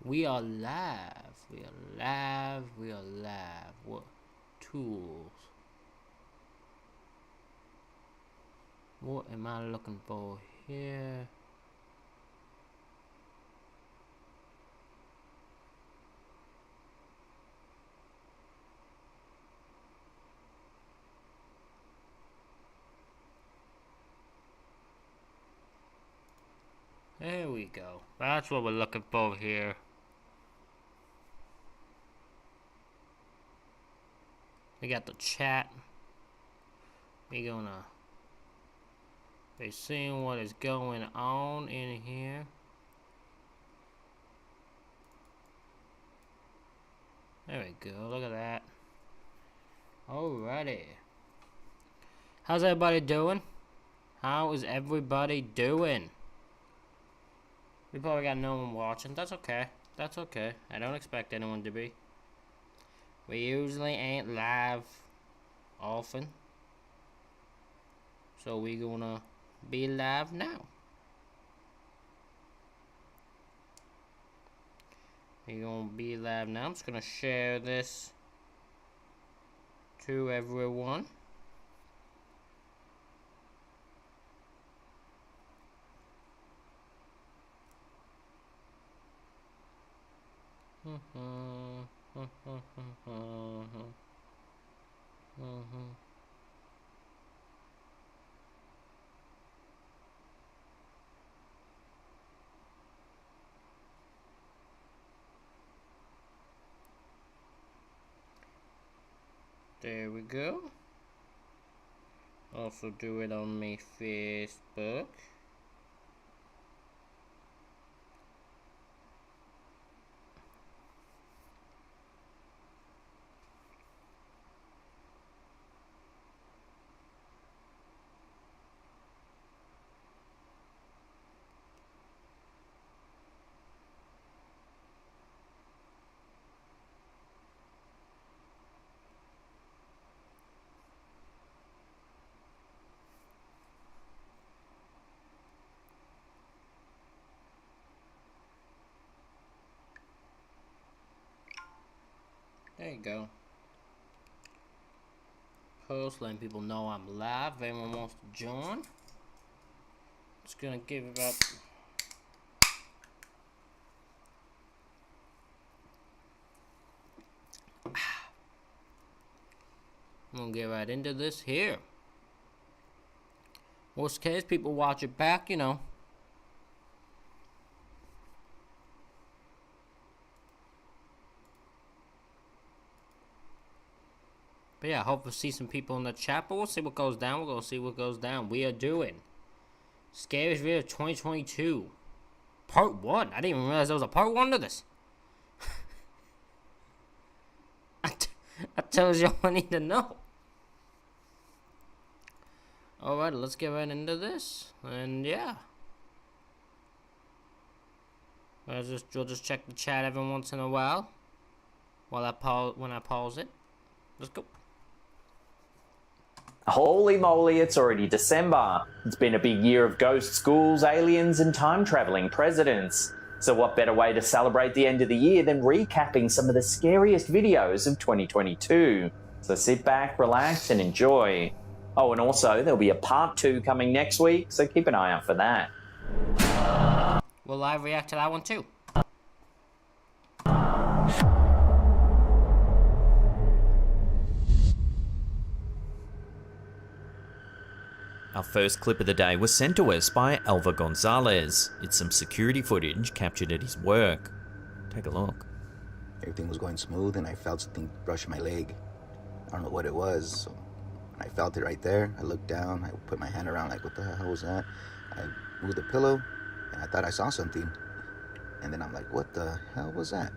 We are live. We are live. We are live. What tools? What am I looking for here? There we go. That's what we're looking for here. We got the chat. We're gonna be seeing what is going on in here. There we go. Look at that. Alrighty. How's everybody doing? How is everybody doing? We probably got no one watching. That's okay. That's okay. I don't expect anyone to be. We usually ain't live often. So we gonna be live now. We gonna be live now. I'm just gonna share this to everyone. There we go. Also do it on my Facebook. There you go. Post letting people know I'm live. If anyone wants to join, just gonna give about I'm gonna get right into this here. Worst case, people watch it back, you know. But yeah, hope to see some people in the chat. But we'll see what goes down. We're gonna see what goes down. We are doing Scariest video 2022 Part 1. I didn't even realize there was a Part 1 to this. That tells you all I need to know. Alright, let's get right into this. And yeah. We'll just check the chat every once in a while. When I pause it. Let's go. Holy moly, it's already December. It's been a big year of ghosts, ghouls, aliens, and time-travelling presidents. So what better way to celebrate the end of the year than recapping some of the scariest videos of 2022? So sit back, relax, and enjoy. Oh, and also, there'll be a part 2 coming next week, so keep an eye out for that. Will I react to that one too? Our first clip of the day was sent to us by Alva Gonzalez. It's some security footage captured at his work. Take a look. Everything was going smooth and I felt something brush my leg. I don't know what it was. So I felt it right there. I looked down, I put my hand around like, what the hell was that? I moved the pillow and I thought I saw something. And then I'm like, what the hell was that?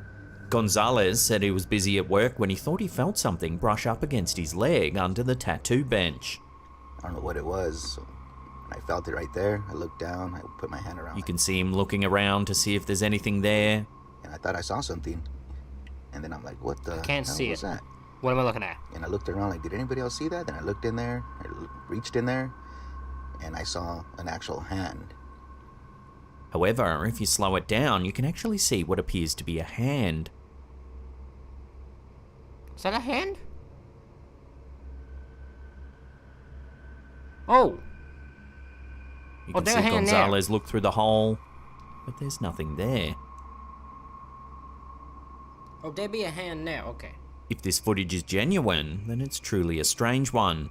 Gonzalez said he was busy at work when he thought he felt something brush up against his leg under the tattoo bench. I don't know what it was. So I felt it right there. I looked down, I put my hand around. You can see him looking around to see if there's anything there. And I thought I saw something. And then I'm like, what the Can't hell see was it. that? What am I looking at? And I looked around like, did anybody else see that? Then I looked in there, I reached in there, and I saw an actual hand. However, if you slow it down, you can actually see what appears to be a hand. Is that a hand? Oh! You Oh, can there's see a hand there. Gonzalez look through the hole, but there's nothing there. Oh, there be a hand there, okay. If this footage is genuine, then it's truly a strange one.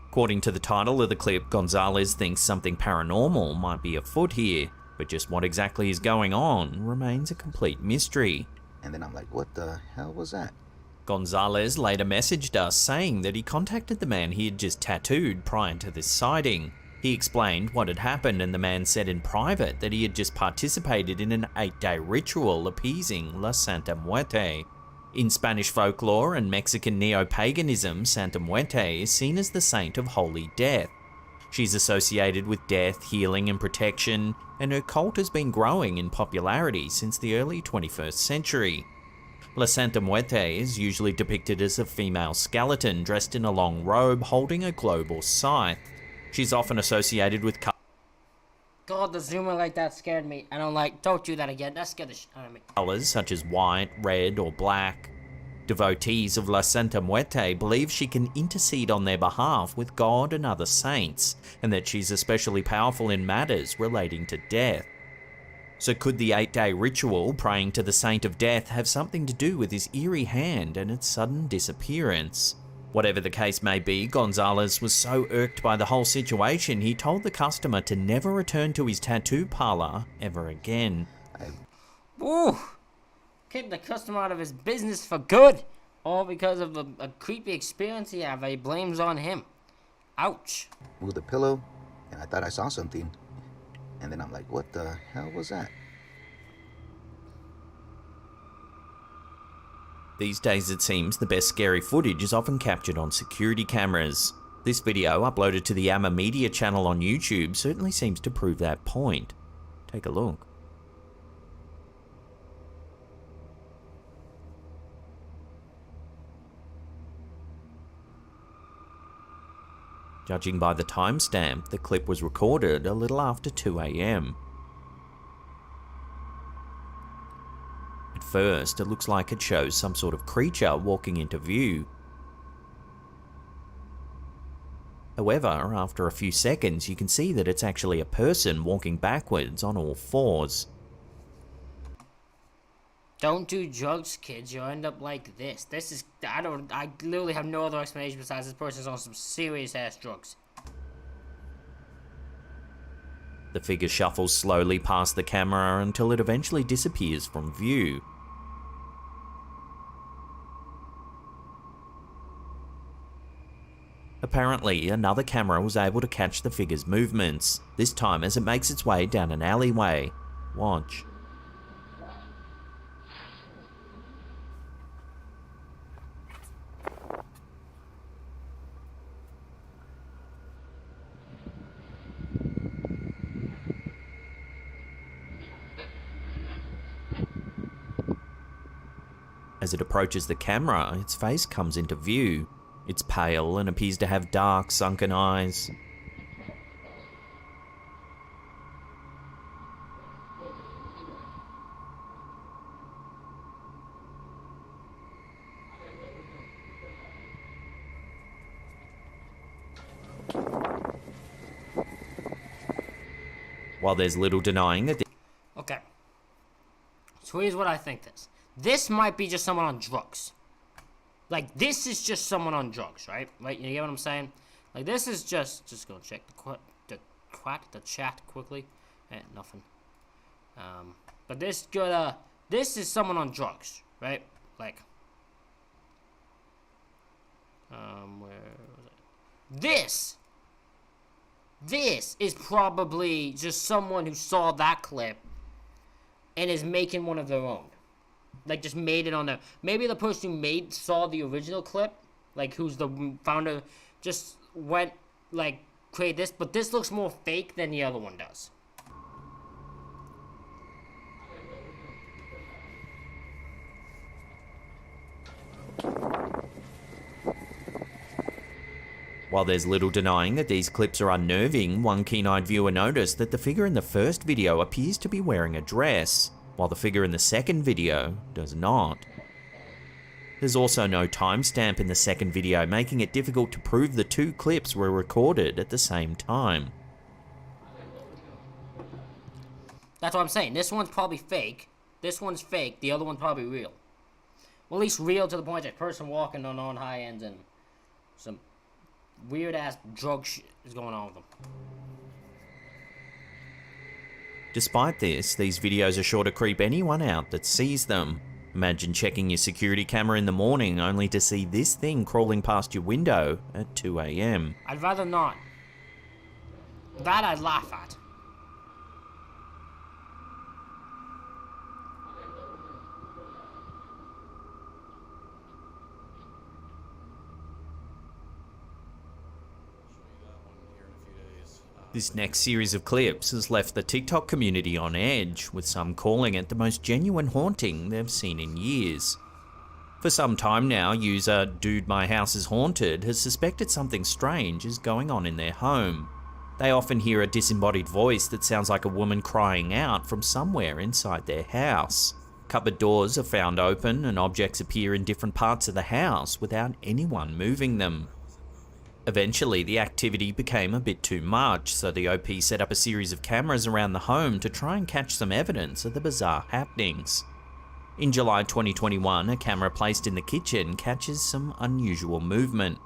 According to the title of the clip, Gonzalez thinks something paranormal might be afoot here, but just what exactly is going on remains a complete mystery. And then I'm like, what the hell was that? Gonzalez later messaged us saying that he contacted the man he had just tattooed prior to this sighting. He explained what had happened, and the man said in private that he had just participated in an 8-day ritual appeasing La Santa Muerte. In Spanish folklore and Mexican neo-paganism, Santa Muerte is seen as the saint of holy death. She's associated with death, healing and protection, and her cult has been growing in popularity since the early 21st century. La Santa Muerte is usually depicted as a female skeleton dressed in a long robe holding a globe or scythe. She's often associated with God, the zoomer like that scared me. I don't do that again. That scared the shit out of me. colors such as white, red, or black. Devotees of La Santa Muerte believe she can intercede on their behalf with God and other saints, and that she's especially powerful in matters relating to death. So could the 8-day ritual praying to the Saint of Death have something to do with his eerie hand and its sudden disappearance? Whatever the case may be, Gonzalez was so irked by the whole situation, he told the customer to never return to his tattoo parlor ever again. Ooh! Kicked the customer out of his business for good! All because of a creepy experience he had that he blames on him. Ouch. Moved the pillow, and I thought I saw something. And then I'm like, what the hell was that? These days it seems the best scary footage is often captured on security cameras. This video, uploaded to the Amma Media channel on YouTube, certainly seems to prove that point. Take a look. Judging by the timestamp, the clip was recorded a little after 2 AM. At first, it looks like it shows some sort of creature walking into view. However, after a few seconds, you can see that it's actually a person walking backwards on all fours. Don't do drugs, kids. You'll end up like this. I literally have no other explanation besides this person's on some serious ass drugs. The figure shuffles slowly past the camera until it eventually disappears from view. Apparently, another camera was able to catch the figure's movements, this time as it makes its way down an alleyway. Watch. As it approaches the camera, its face comes into view. It's pale and appears to have dark, sunken eyes. While there's little denying that Okay. So here's what I think this. This might be just someone on drugs. Like, this is just someone on drugs, right? Right? You get what I'm saying? Like, this is just gonna check the chat quickly. Nothing. But this is someone on drugs, right? Like, where was it? This is probably just someone who saw that clip and is making one of their own. Like, just made it on there. Maybe the person who saw the original clip, like, who's the founder, just went, like, create this. But this looks more fake than the other one does. While there's little denying that these clips are unnerving, one keen-eyed viewer noticed that the figure in the first video appears to be wearing a dress, while the figure in the second video does not. There's also no timestamp in the second video, making it difficult to prove the two clips were recorded at the same time. That's what I'm saying. This one's probably fake. This one's fake. The other one's probably real. Well, at least real to the point that person walking on high ends and some weird ass drug shit is going on with them. Despite this, these videos are sure to creep anyone out that sees them. Imagine checking your security camera in the morning only to see this thing crawling past your window at 2 AM. I'd rather not. That I'd laugh at. This next series of clips has left the TikTok community on edge, with some calling it the most genuine haunting they've seen in years. For some time now, user Dude My House is Haunted has suspected something strange is going on in their home. They often hear a disembodied voice that sounds like a woman crying out from somewhere inside their house. Cupboard doors are found open and objects appear in different parts of the house without anyone moving them. Eventually, the activity became a bit too much, so the OP set up a series of cameras around the home to try and catch some evidence of the bizarre happenings. In July 2021, a camera placed in the kitchen catches some unusual movement.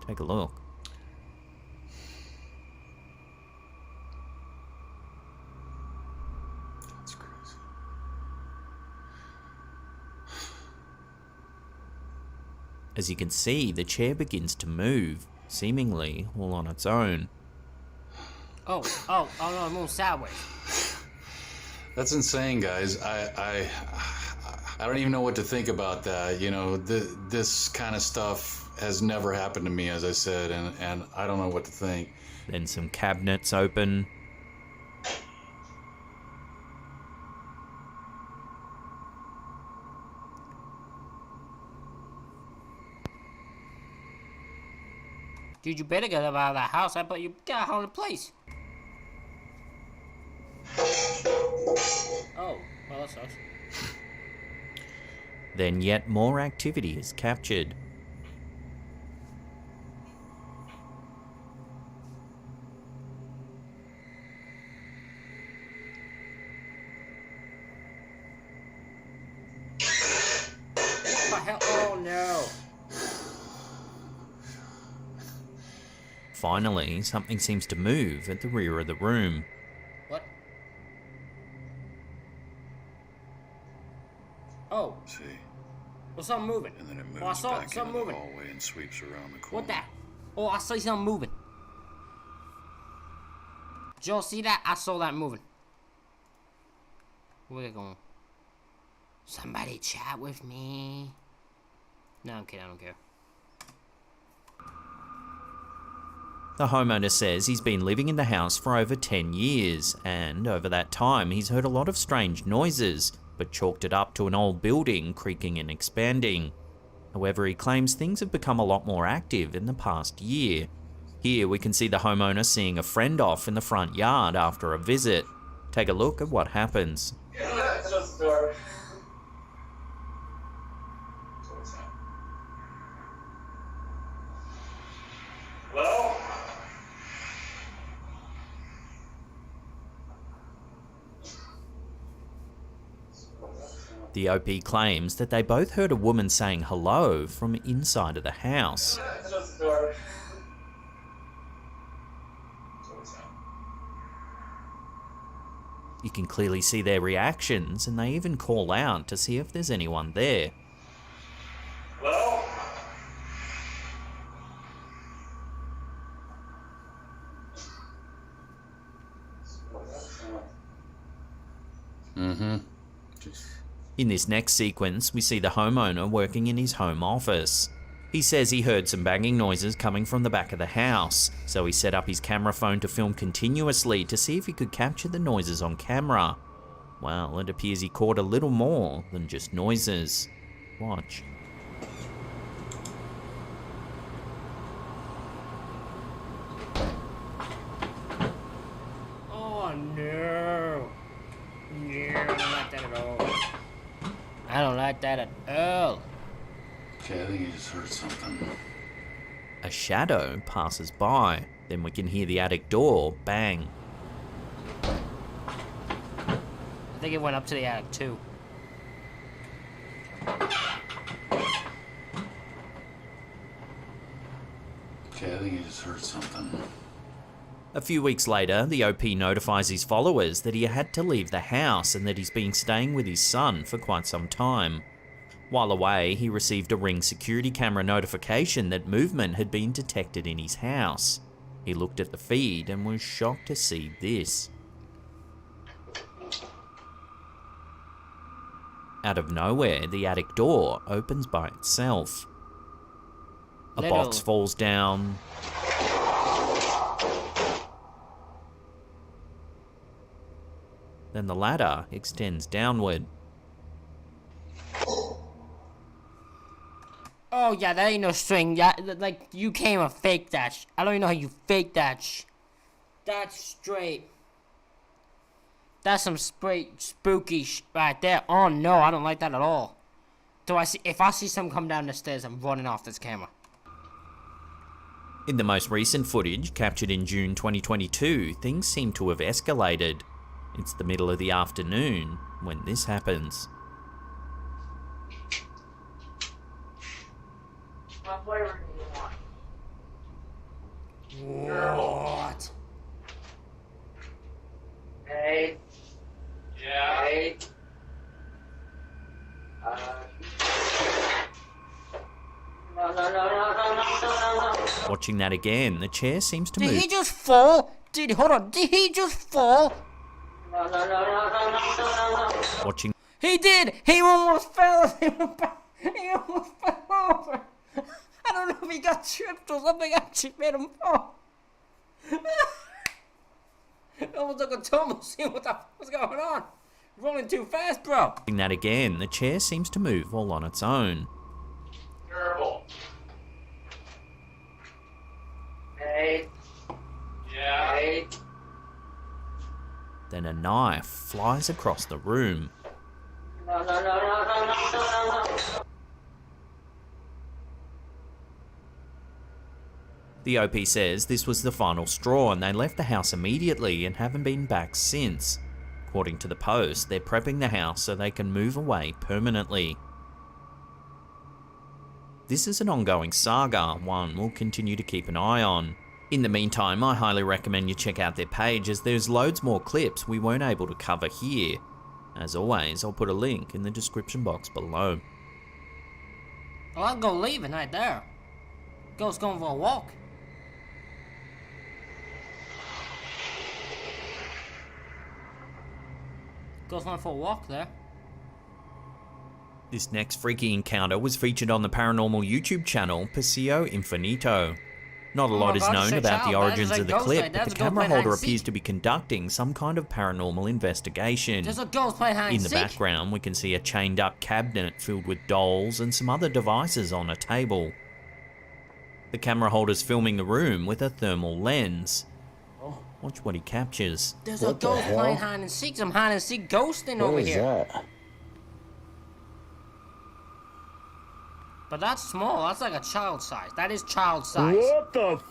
Take a look. That's crazy. As you can see, the chair begins to move, seemingly all on its own. Oh no, I'm moving sideways. That's insane, guys. I don't even know what to think about that. You know, this kind of stuff has never happened to me, as I said, and I don't know what to think. Then some cabinets open. Dude, you better get out of that house. I bet you got a haunted place. Oh, well, that sucks. Then yet more activity is captured. What the hell? Oh no. Finally, something seems to move at the rear of the room. What? Oh. See, Well, something moving. and then it moves Oh, I saw back something into the moving. hallway and sweeps around the corner. What that? Oh, I see something moving. Did y'all see that? I saw that moving. Where they going? Somebody chat with me. No, I'm kidding. I don't care. The homeowner says he's been living in the house for over 10 years, and over that time he's heard a lot of strange noises, but chalked it up to an old building creaking and expanding. However, he claims things have become a lot more active in the past year. Here we can see the homeowner seeing a friend off in the front yard after a visit. Take a look at what happens. Well, The OP claims that they both heard a woman saying hello from inside of the house. You can clearly see their reactions, and they even call out to see if there's anyone there. well, Mm-hmm. In this next sequence, we see the homeowner working in his home office. He says he heard some banging noises coming from the back of the house, so he set up his camera phone to film continuously to see if he could capture the noises on camera. Well, it appears he caught a little more than just noises. Watch. I don't like that at all. Okay, I think you just heard something. A shadow passes by. Then we can hear the attic door bang. I think it went up to the attic too. Okay, I think you just heard something. A few weeks later, the OP notifies his followers that he had to leave the house and that he's been staying with his son for quite some time. While away, he received a Ring security camera notification that movement had been detected in his house. He looked at the feed and was shocked to see this. Out of nowhere, the attic door opens by itself. A box falls down. Then the ladder extends downward. Oh yeah, that ain't no string. Yeah, like you came and faked that. I don't even know how you faked that. That's straight. That's some straight spooky right there. Oh no, I don't like that at all. If I see someone come down the stairs, I'm running off this camera. In the most recent footage, captured in June 2022, things seem to have escalated. It's the middle of the afternoon when this happens. What flavor do you want? What? Hey. Yeah. Hey. No. Watching that again, the chair seems to Did move. he just fall? Hold on. Did he just fall? No. Watching He did. He almost fell. He almost fell over. I don't know if he got tripped or something actually made him fall. It almost like a tumble. See what's going on? Rolling too fast, bro. that again, the chair seems to move all on its own. Terrible. Hey. Yeah. Hey. Then a knife flies across the room. No. The OP says this was the final straw and they left the house immediately and haven't been back since. According to the Post, they're prepping the house so they can move away permanently. This is an ongoing saga, one we'll continue to keep an eye on. In the meantime, I highly recommend you check out their page as there's loads more clips we weren't able to cover here. As always, I'll put a link in the description box below. Well, I'll go leaving right there. Ghost going for a walk. Ghost went for a walk there. This next freaky encounter was featured on the paranormal YouTube channel Paseo Infinito. Not a lot is known about the origins of the clip, but the camera holder appears to be conducting some kind of paranormal investigation. There's a ghost playing hide and In the seek. background, we can see a chained up cabinet filled with dolls and some other devices on a table. The camera holder's filming the room with a thermal lens. Watch what he captures. There's a ghost playing hide and seek. Some hide and seek ghosting over here. That? But that's small. That's like a child size. That is child size. What the?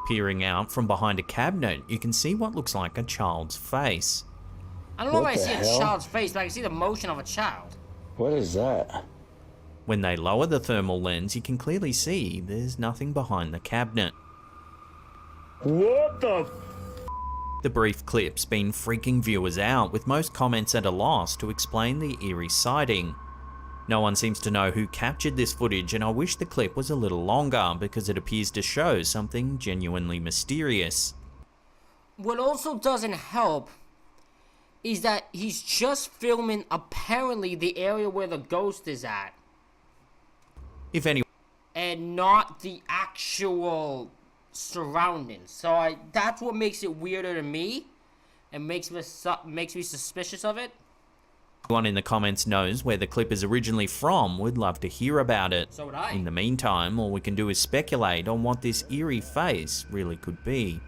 Peering out from behind a cabinet, you can see what looks like a child's face. I don't know if What I the see a hell? child's face, but I can see the motion of a child. What is that? When they lower the thermal lens, you can clearly see there's nothing behind the cabinet. What the? The brief clip's been freaking viewers out, with most comments at a loss to explain the eerie sighting. No one seems to know who captured this footage, and I wish the clip was a little longer because it appears to show something genuinely mysterious. What also doesn't help is that he's just filming apparently the area where the ghost is at, If anyone and not the actual surroundings. So that's what makes it weirder to me, and makes me suspicious of it. in the comments knows where the clip is originally from, would love to hear about it. So would I. In the meantime, all we can do is speculate on what this eerie face really could be.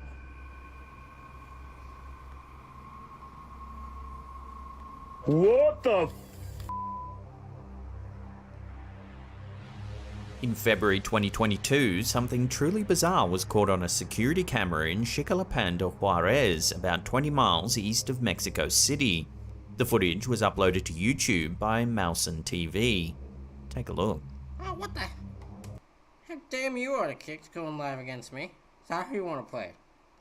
What the? In February 2022, something truly bizarre was caught on a security camera in Xicalapan de Juarez, about 20 miles east of Mexico City. The footage was uploaded to YouTube by Mousen TV. Take a look. Oh, what the? How damn you are the kicks going live against me. Is that how you want to play?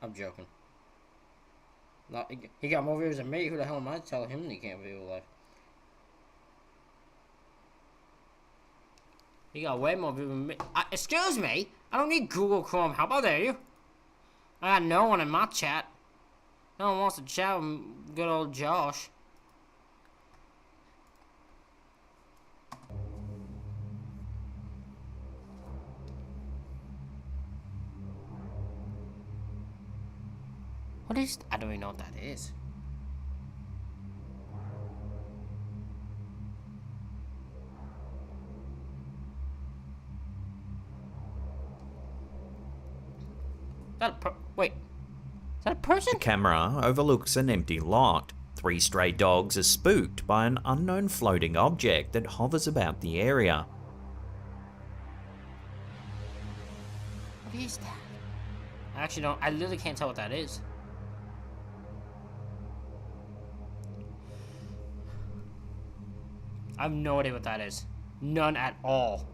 I'm joking. No, he got more views than me. Who the hell am I to tell him he can't view live? He got way more views than me. Excuse me? I don't need Google Chrome. How about you? I got no one in my chat. No one wants to chat with good old Josh. What is... I don't even know what that is. Wait. Is that a person? The camera overlooks an empty lot. 3 stray dogs are spooked by an unknown floating object that hovers about the area. What is that? I actually don't... I literally can't tell what that is. I have no idea what that is. None at all.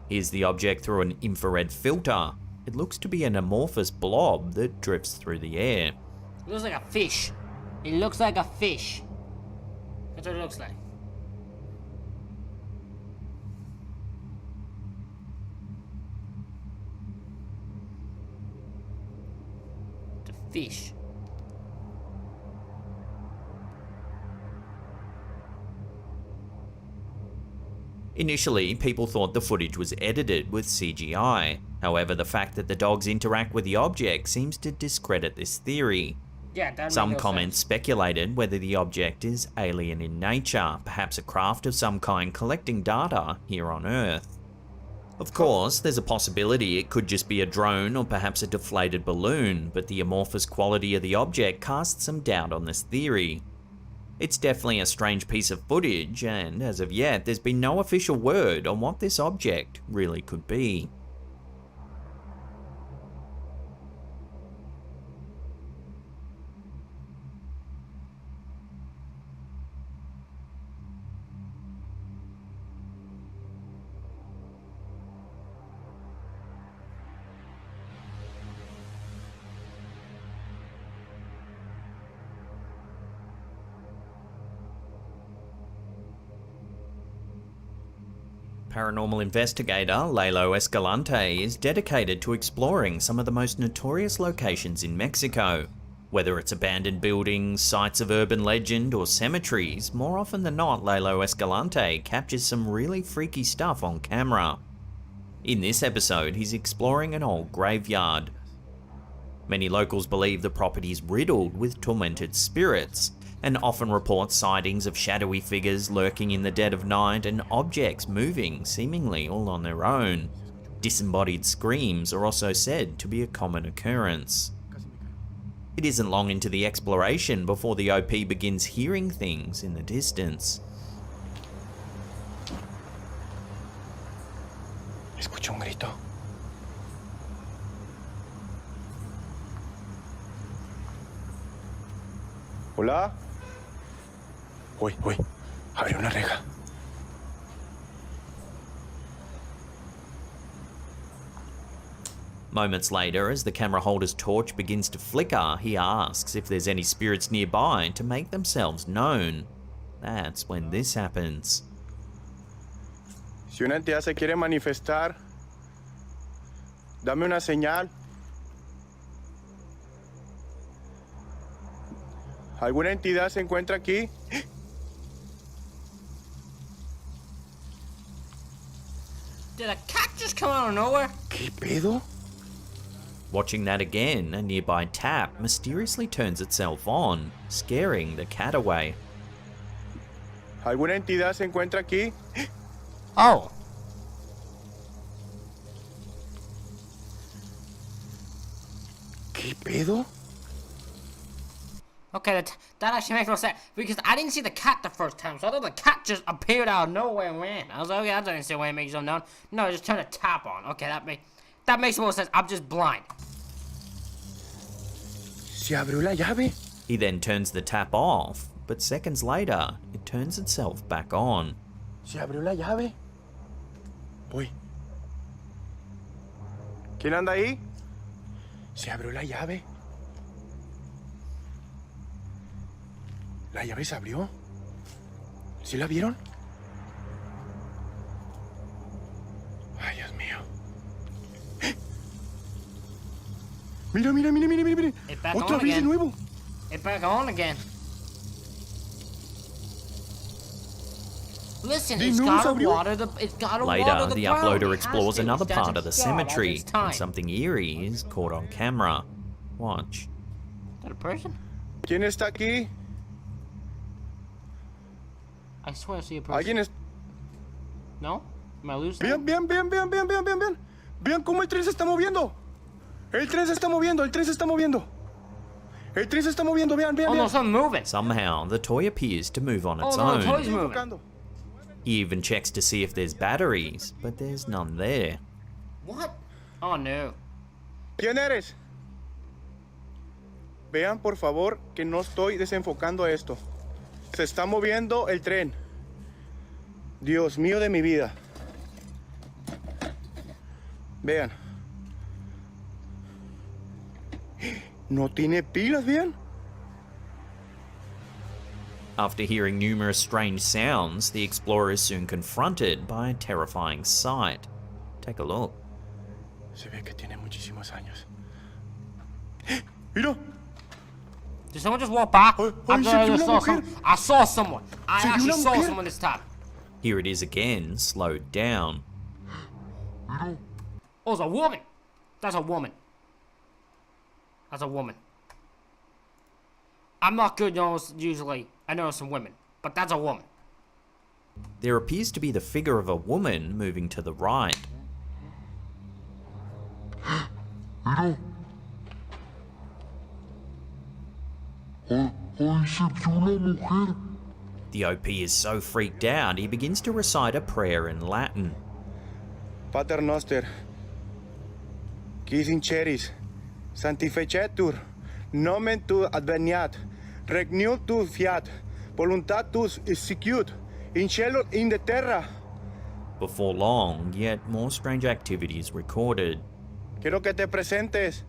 Here's the object through an infrared filter. It looks to be an amorphous blob that drifts through the air. It looks like a fish. It looks like a fish. That's what it looks like. The fish. Initially, people thought the footage was edited with CGI. However, the fact that the dogs interact with the object seems to discredit this theory. Yeah, that Some makes no comments sense. speculated whether the object is alien in nature, perhaps a craft of some kind collecting data here on Earth. Of course, there's a possibility it could just be a drone or perhaps a deflated balloon, but the amorphous quality of the object casts some doubt on this theory. It's definitely a strange piece of footage, and as of yet, there's been no official word on what this object really could be. Paranormal investigator Lalo Escalante is dedicated to exploring some of the most notorious locations in Mexico. Whether it's abandoned buildings, sites of urban legend, or cemeteries, more often than not, Lalo Escalante captures some really freaky stuff on camera. In this episode, he's exploring an old graveyard. Many locals believe the property is riddled with tormented spirits, and often report sightings of shadowy figures lurking in the dead of night and objects moving seemingly all on their own. Disembodied screams are also said to be a common occurrence. It isn't long into the exploration before the OP begins hearing things in the distance. Escucho un grito. Hola. Uy, abre una reja. Moments later, as the camera holder's torch begins to flicker, he asks if there's any spirits nearby to make themselves known. That's when this happens. Si una entidad se quiere manifestar, dame una señal. ¿Alguna entidad se encuentra aquí? Did a cat just come out of nowhere? ¿Qué pedo? Watching that again, a nearby tap mysteriously turns itself on, scaring the cat away. ¿Alguna entidad se encuentra aquí? Oh. ¿Qué pedo? Okay, that actually makes more sense. Because I didn't see the cat the first time, so I thought the cat just appeared out of nowhere and ran. I was like, okay, that doesn't see why it makes something known. No, just turn a tap on. Okay, that makes more sense. I'm just blind. ¿Se abrió la llave? He then turns the tap off, but seconds later, it turns itself back on. ¿Se abrió la llave? Voy. ¿Quién anda ahí? Se abrió la llave. La llave se abrió. ¿Sí la vieron? Ay, Dios mío. ¡Eh! Mira, mira, mira, mira, mira, mira. It's back Otra on vez de again. nuevo. It's back on again. Listen, it's gotta water the Later, the ground. uploader It has explores to. another It's part of the its job. That's cemetery, its time. and something eerie is caught on camera. Watch. Is that a person? ¿Quién está aquí? I swear I see a person. ¿Alguien es...? No? Am I losing? Vean, vean, vean, vean, vean, vean, vean, vean. Vean cómo el tren se está moviendo. El tren se está moviendo, el tren se está moviendo. El tren se está moviendo, vean, vean, Oh no, vean. something moving. Somehow, the toy appears to move on its Oh no, own. the toy's Estoy moving. enfocando. He even checks to see if there's batteries, but there's none there. What? Oh no. ¿Quién eres? Vean, por favor, que no estoy desenfocando esto. Se está moviendo el tren. Dios mío de mi vida. Vean. No tiene pilas, vean. After hearing numerous strange sounds, the explorer is soon confronted by a terrifying sight. Take a look. Se ve que tiene muchísimos años. Mira. Did someone just walk by? Oh, I se thought I vio just una saw mujer. some. I saw someone. I Se vio actually una saw mujer. someone this time. Here it is again, slowed down. Oh, it's a woman. That's a woman. That's a woman. I'm not good usually. I know some women, but that's a woman. There appears to be the figure of a woman moving to the right. The OP is so freaked out, he begins to recite a prayer in Latin. Pater noster, quis in ceris, sanctificetur, nomen tu adveniat, regnum tu fiat, voluntatus sicut, in cielo in the terra. Before long, yet more strange activity is recorded. Quiero que te presentes.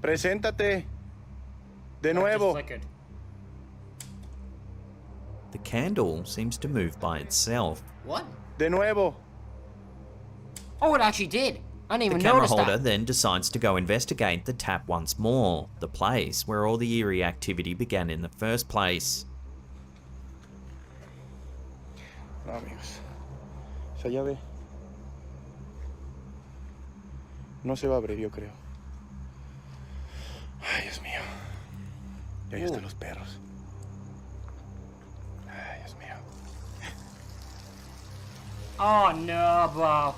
Preséntate. De That just nuevo. flickered. The candle seems to move by itself. What? De nuevo. Oh, it actually did. I didn't The even camera notice holder that. then decides to go investigate the tap once more, the place where all the eerie activity began in the first place. No, amigos. Esa llave no se va a abrir, yo creo. Ay, Dios mío. Y ahí están los perros. Ay, Dios mío. Oh no, bro.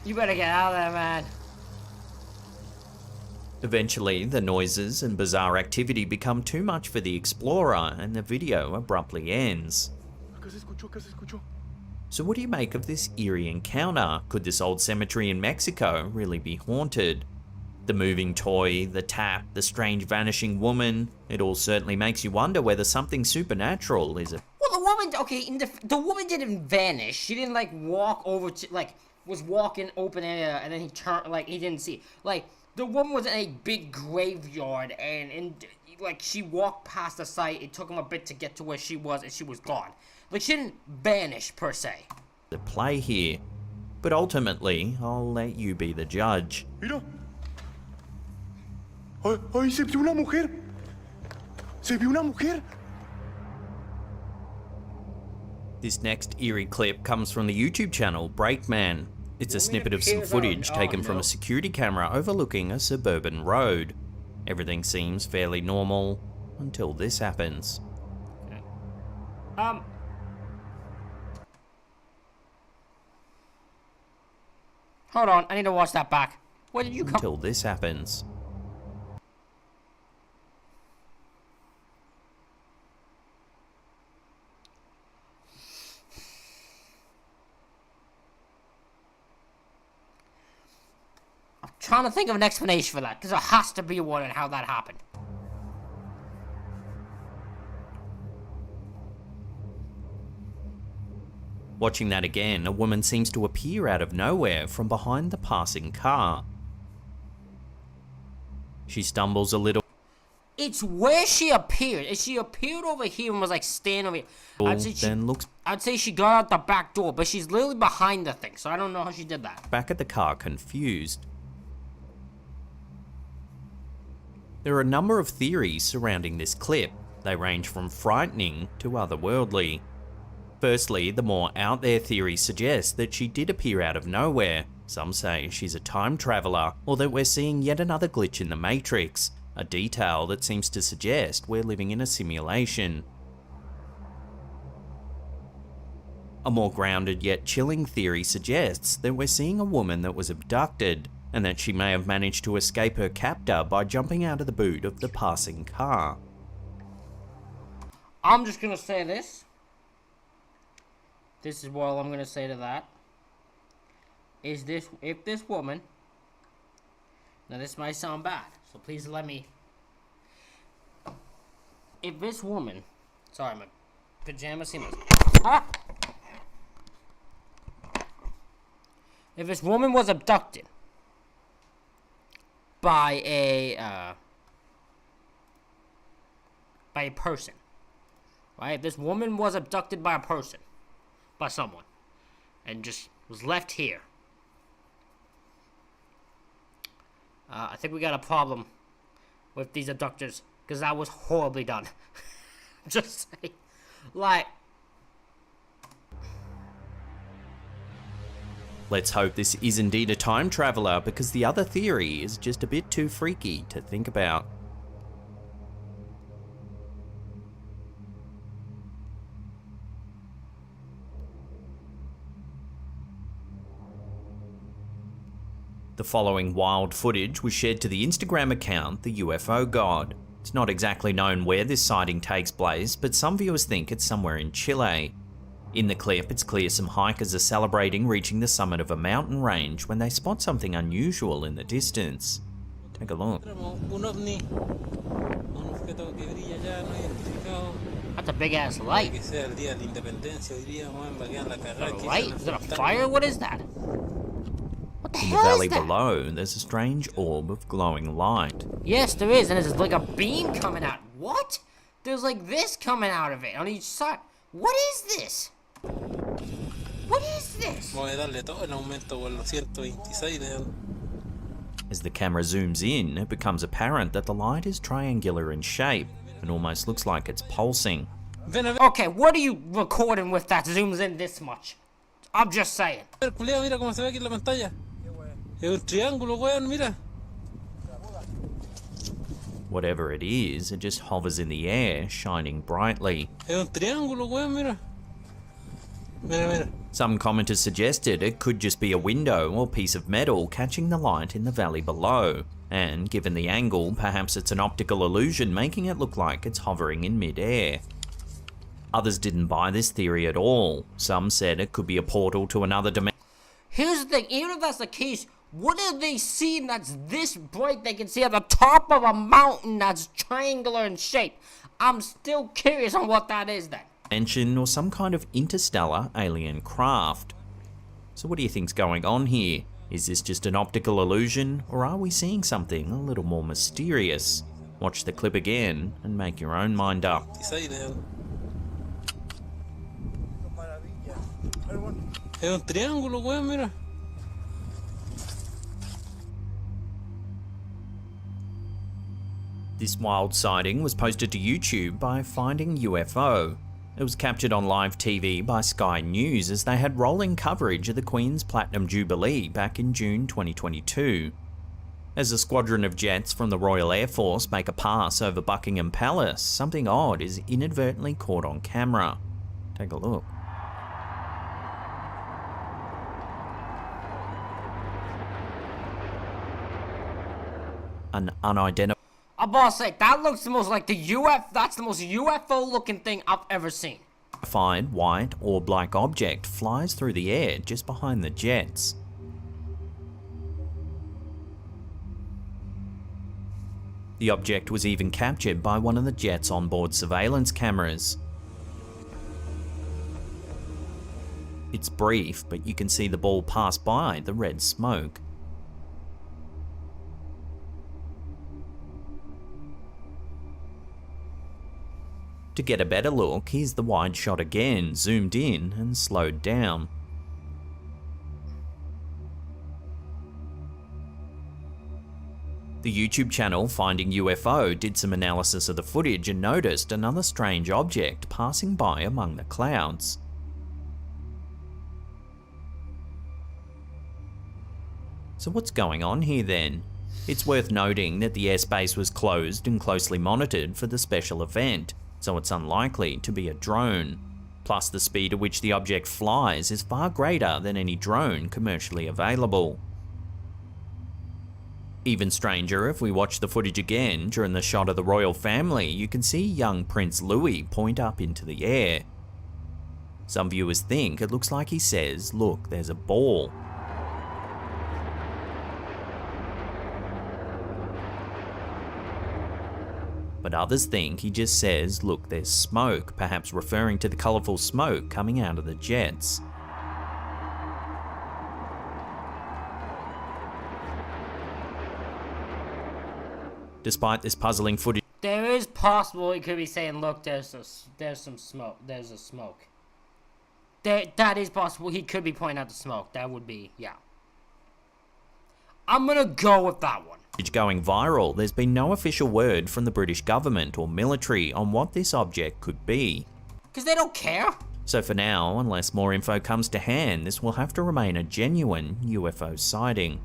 You better get out of there, man. Eventually, the noises and bizarre activity become too much for the explorer, and the video abruptly ends. Acá se escuchó, acá se escuchó. So what do you make of this eerie encounter? Could this old cemetery in Mexico really be haunted? The moving toy, the tap, the strange vanishing woman, it all certainly makes you wonder whether something supernatural is at Well, the woman, okay, the woman didn't vanish. She didn't, like, walk over to, like, was walking open air, and then he turned, like, he didn't see. Like, the woman was in a big graveyard, and like, she walked past the site. It took him a bit to get to where she was, and she was gone. Like, she didn't vanish, per se. play here. But ultimately, I'll let you be the judge. Mira. Ay, ay, se vio una mujer. Se vio una mujer. This next eerie clip comes from the YouTube channel Breakman. It's a snippet of some appears footage on- taken oh, from no. a security camera overlooking a suburban road. Everything seems fairly normal until this happens. Hold on, I need to watch that back. Where did you come? Until this happens. I'm trying to think of an explanation for that, because there has to be one on how that happened. Watching that again, a woman seems to appear out of nowhere from behind the passing car. She stumbles a little. It's where she appeared. She appeared over here and was like standing over here. I'd say she got out the back door, but she's literally behind the thing, so I don't know how she did that. Back at the car, confused. There are a number of theories surrounding this clip. They range from frightening to otherworldly. Firstly, the more out there theories suggest that she did appear out of nowhere. Some say she's a time traveler, or that we're seeing yet another glitch in the Matrix, a detail that seems to suggest we're living in a simulation. A more grounded yet chilling theory suggests that we're seeing a woman that was abducted, and that she may have managed to escape her captor by jumping out of the boot of the passing car. I'm just gonna say this. This is what I'm gonna say to that. If this woman, now this might sound bad, so please let me. If this woman, sorry, my pajamas seem like. If this woman was abducted by a person, right? If this woman was abducted by a person, by someone, and just was left here, I think we got a problem with these abductors, because that was horribly done. Just say, like. Let's hope this is indeed a time traveler, because the other theory is just a bit too freaky to think about. The following wild footage was shared to the Instagram account, The UFO God. It's not exactly known where this sighting takes place, but some viewers think it's somewhere in Chile. In the clip, it's clear some hikers are celebrating reaching the summit of a mountain range when they spot something unusual in the distance. Take a look. That's a big ass light. Is that a light? Is that a fire? What is that? What the In the hell valley is that? below, there's a strange orb of glowing light. Yes, there is, and there's like a beam coming out. What? There's like this coming out of it on each side. What is this? What is this? As the camera zooms in, it becomes apparent that the light is triangular in shape and almost looks like it's pulsing. Okay, what are you recording with that zooms in this much? I'm just saying. Whatever it is, it just hovers in the air, shining brightly. Some commenters suggested it could just be a window or piece of metal catching the light in the valley below, and given the angle, perhaps it's an optical illusion making it look like it's hovering in mid-air. Others didn't buy this theory at all. Some said it could be a portal to another dimension. Here's the thing, even if that's the case, what are they seeing that's this bright they can see at the top of a mountain that's triangular in shape? I'm still curious on what that is then. Or some kind of interstellar alien craft. So what do you think's going on here? Is this just an optical illusion, or are we seeing something a little more mysterious? Watch the clip again and make your own mind up. This wild sighting was posted to YouTube by Finding UFO. It was captured on live TV by Sky News as they had rolling coverage of the Queen's Platinum Jubilee back in June 2022. As a squadron of jets from the Royal Air Force make a pass over Buckingham Palace, something odd is inadvertently caught on camera. Take a look. An unidentified I'm about to say, that looks the most like the that's the most UFO looking thing I've ever seen. white orb-like object flies through the air just behind the jets. The object was even captured by one of the jet's onboard surveillance cameras. It's brief, but you can see the ball pass by the red smoke. To get a better look, here's the wide shot again, zoomed in and slowed down. The YouTube channel Finding UFO did some analysis of the footage and noticed another strange object passing by among the clouds. So what's going on here then? It's worth noting that the airspace was closed and closely monitored for the special event, so it's unlikely to be a drone. Plus, the speed at which the object flies is far greater than any drone commercially available. Even stranger, if we watch the footage again, during the shot of the royal family, you can see young Prince Louis point up into the air. Some viewers think it looks like he says, "Look, there's a ball." But others think he just says, "Look, there's smoke," perhaps referring to the colourful smoke coming out of the jets. Despite this puzzling footage, There is possible he could be saying, look, there's some smoke. There's a smoke. That is possible. He could be pointing out the smoke. That would be, yeah. I'm gonna go with that one. going viral, there's been no official word from the British government or military on what this object could be. Because they don't care. So for now, unless more info comes to hand, this will have to remain a genuine UFO sighting.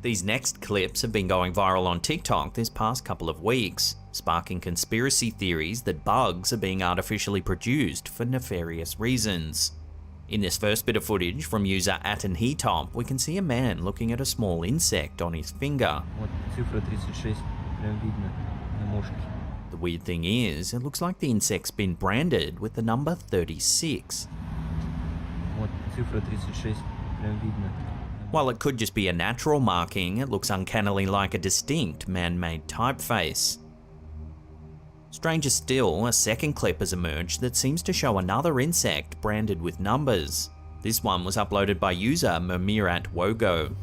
These next clips have been going viral on TikTok this past couple of weeks, sparking conspiracy theories that bugs are being artificially produced for nefarious reasons. In this first bit of footage from user @anhetop, we can see a man looking at a small insect on his finger. The weird thing is, it looks like the insect's been branded with the number 36. While it could just be a natural marking, it looks uncannily like a distinct man-made typeface. Stranger still, a second clip has emerged that seems to show another insect branded with numbers. This one was uploaded by user Mamirat Wogo.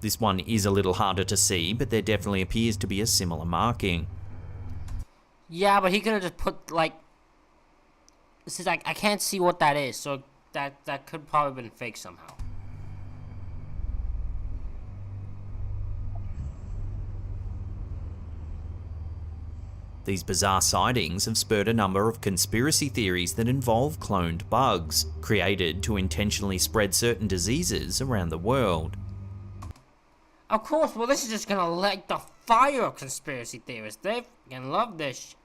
This one is a little harder to see, but there definitely appears to be a similar marking. Yeah, but he could have just put, like... This is like, I can't see what that is, so that could probably have been fake somehow. These bizarre sightings have spurred a number of conspiracy theories that involve cloned bugs, created to intentionally spread certain diseases around the world. Of course, well, this is just gonna light the fire of conspiracy theorists. They fucking love this.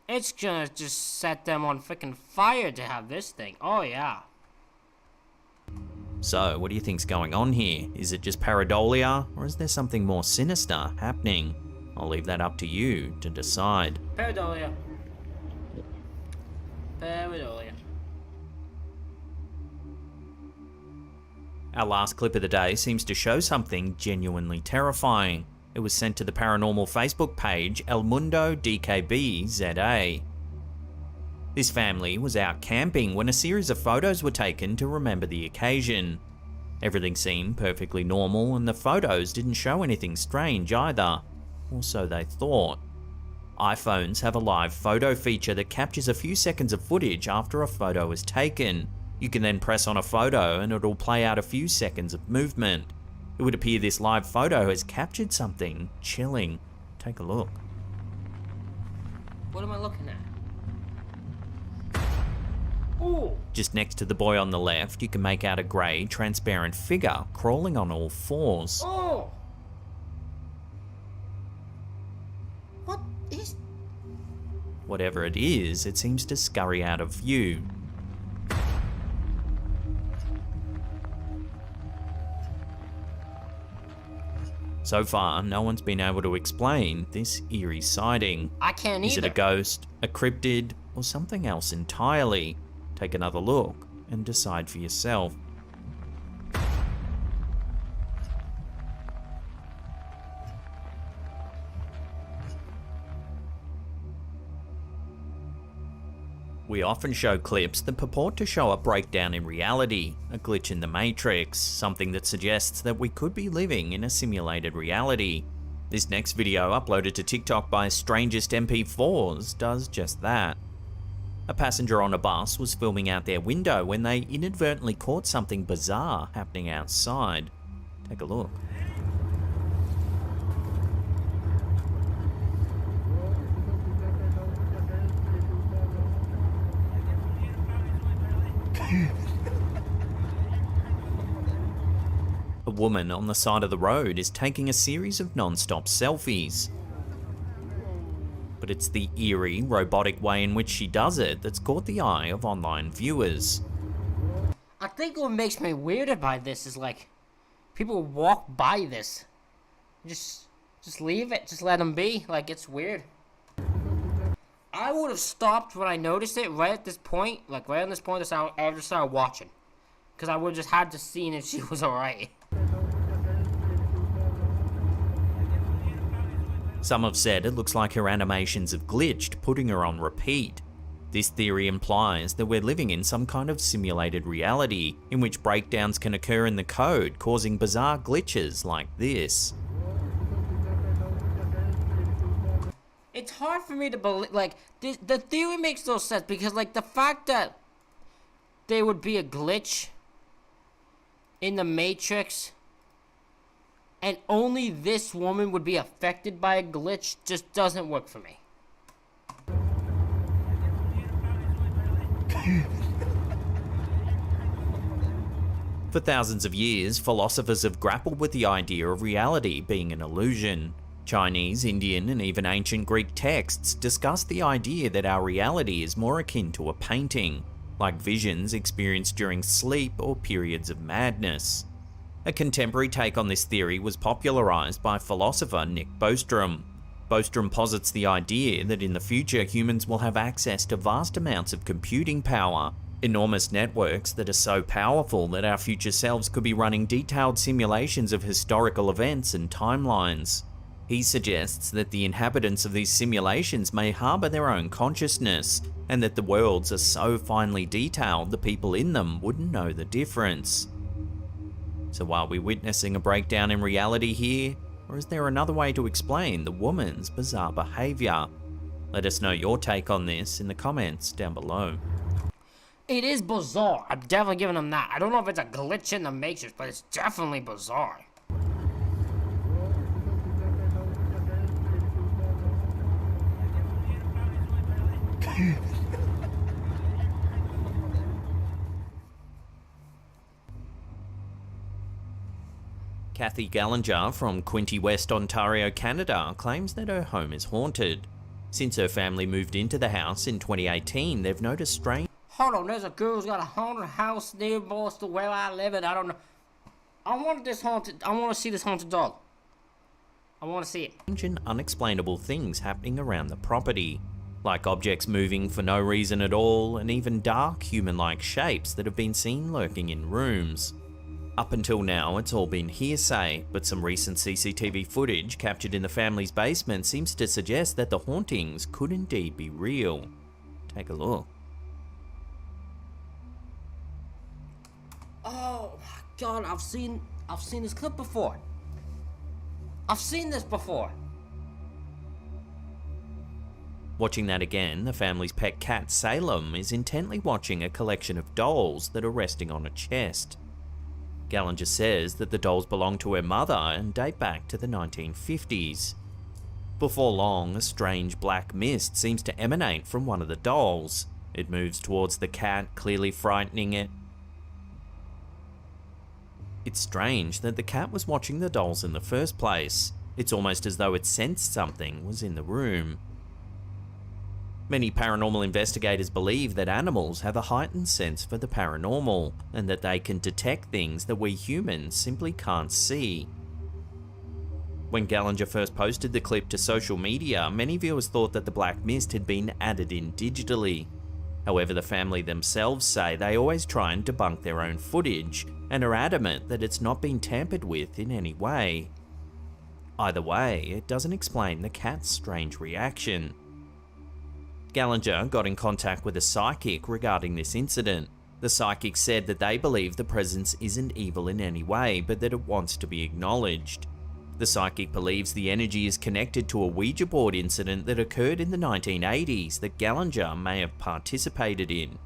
It's gonna just set them on freaking fire to have this thing. Oh, yeah. So, what do you think's going on here? Is it just pareidolia, or is there something more sinister happening? I'll leave that up to you to decide. Pareidolia. Pareidolia. Our last clip of the day seems to show something genuinely terrifying. It was sent to the paranormal Facebook page El Mundo DKBZA. This family was out camping when a series of photos were taken to remember the occasion. Everything seemed perfectly normal and the photos didn't show anything strange either, or so they thought. iPhones have a live photo feature that captures a few seconds of footage after a photo is taken. You can then press on a photo and it'll play out a few seconds of movement. It would appear this live photo has captured something chilling. Take a look. What am I looking at? Ooh! Just next to the boy on the left, you can make out a grey, transparent figure crawling on all fours. Oh! What is... Whatever it is, it seems to scurry out of view. So far, no one's been able to explain this eerie sighting. I can't either. Is it a ghost, a cryptid, or something else entirely? Take another look and decide for yourself. We often show clips that purport to show a breakdown in reality, a glitch in the Matrix, something that suggests that we could be living in a simulated reality. This next video, uploaded to TikTok by Strangest MP4s, does just that. A passenger on a bus was filming out their window when they inadvertently caught something bizarre happening outside. Take a look. A woman on the side of the road is taking a series of non-stop selfies. But it's the eerie, robotic way in which she does it that's caught the eye of online viewers. I think what makes me weirded by this is like, people walk by this. Just leave it, just let them be. Like, it's weird. I would have stopped when I noticed it right at this point. Like, right on this point, I just started watching. Because I would have just had to see if she was alright. Some have said it looks like her animations have glitched, putting her on repeat. This theory implies that we're living in some kind of simulated reality, in which breakdowns can occur in the code, causing bizarre glitches like this. It's hard for me to believe, like, the theory makes no sense, because, like, the fact that there would be a glitch in the Matrix, and only this woman would be affected by a glitch, just doesn't work for me. For thousands of years, philosophers have grappled with the idea of reality being an illusion. Chinese, Indian, and even ancient Greek texts discuss the idea that our reality is more akin to a painting, like visions experienced during sleep or periods of madness. A contemporary take on this theory was popularized by philosopher Nick Bostrom. Bostrom posits the idea that in the future humans will have access to vast amounts of computing power, enormous networks that are so powerful that our future selves could be running detailed simulations of historical events and timelines. He suggests that the inhabitants of these simulations may harbor their own consciousness, and that the worlds are so finely detailed the people in them wouldn't know the difference. So are we witnessing a breakdown in reality here, or is there another way to explain the woman's bizarre behavior? Let us know your take on this in the comments down below. It is bizarre. I'm definitely giving them that. I don't know if it's a glitch in the Matrix, but it's definitely bizarre. Kathy Gallinger from Quinte West, Ontario, Canada, claims that her home is haunted. Since her family moved into the house in 2018, they've noticed strange... Hold on, there's a girl who's got a haunted house near to where I live, and I don't know. I want to see this haunted doll. I want to see it. Strange and unexplainable things happening around the property, like objects moving for no reason at all, and even dark human-like shapes that have been seen lurking in rooms. Up until now, it's all been hearsay, but some recent CCTV footage captured in the family's basement seems to suggest that the hauntings could indeed be real. Take a look. Oh my god, I've seen this clip before. I've seen this before. Watching that again, the family's pet cat Salem is intently watching a collection of dolls that are resting on a chest. Gallinger says that the dolls belong to her mother and date back to the 1950s. Before long, a strange black mist seems to emanate from one of the dolls. It moves towards the cat, clearly frightening it. It's strange that the cat was watching the dolls in the first place. It's almost as though it sensed something was in the room. Many paranormal investigators believe that animals have a heightened sense for the paranormal, and that they can detect things that we humans simply can't see. When Gallinger first posted the clip to social media, many viewers thought that the black mist had been added in digitally. However, the family themselves say they always try and debunk their own footage, and are adamant that it's not been tampered with in any way. Either way, it doesn't explain the cat's strange reaction. Gallinger got in contact with a psychic regarding this incident. The psychic said that they believe the presence isn't evil in any way, but that it wants to be acknowledged. The psychic believes the energy is connected to a Ouija board incident that occurred in the 1980s that Gallinger may have participated in.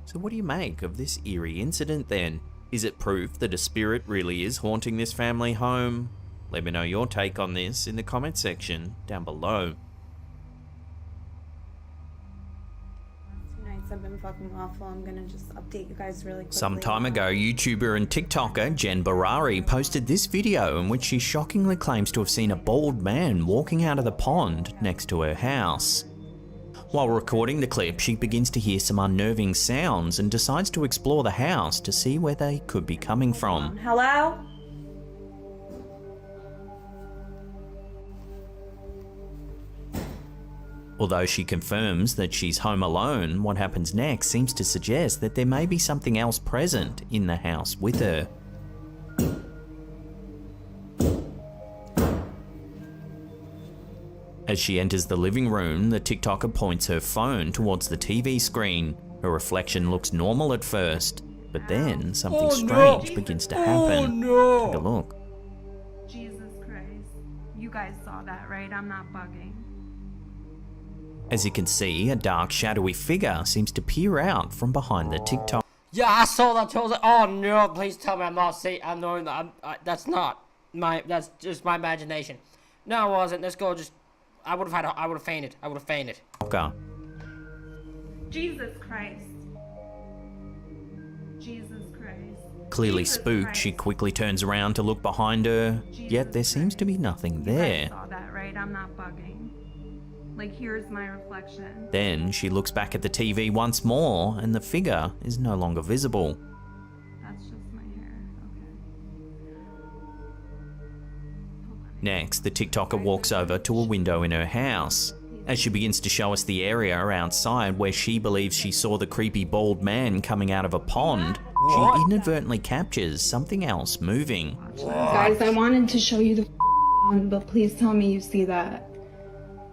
So what do you make of this eerie incident then? Is it proof that a spirit really is haunting this family home? Let me know your take on this in the comment section down below. I've been fucking awful. I'm gonna just update you guys really quickly. Some time ago, YouTuber and TikToker Jen Barari posted this video in which she shockingly claims to have seen a bald man walking out of the pond next to her house. While recording the clip, she begins to hear some unnerving sounds and decides to explore the house to see where they could be coming from. Hello? Although she confirms that she's home alone, what happens next seems to suggest that there may be something else present in the house with her. As she enters the living room, the TikToker points her phone towards the TV screen. Her reflection looks normal at first, but then something strange begins to happen. Take a look. Jesus Christ. You guys saw that, right? I'm not bugging. As you can see, a dark, shadowy figure seems to peer out from behind the TikTok. Yeah, I saw that too. I was like, oh no, please tell me I'm not seeing. I'm knowing that. That's not my. That's just my imagination. No, it wasn't. Let's go. Just. I would have fainted. I would have fainted. Okay. Jesus Christ. Jesus Christ. Clearly Jesus spooked, Christ. she quickly turns around to look behind her. Yet there seems to be nothing You there. guys saw that, right? I'm not bugging. Like, here's my reflection. Then she looks back at the TV once more, and the figure is no longer visible. That's just my hair. Okay. Next, the TikToker walks over to a window in her house. As she begins to show us the area outside where she believes she saw the creepy bald man coming out of a pond, she inadvertently captures something else moving. Guys, I wanted to show you the one, but please tell me you see that.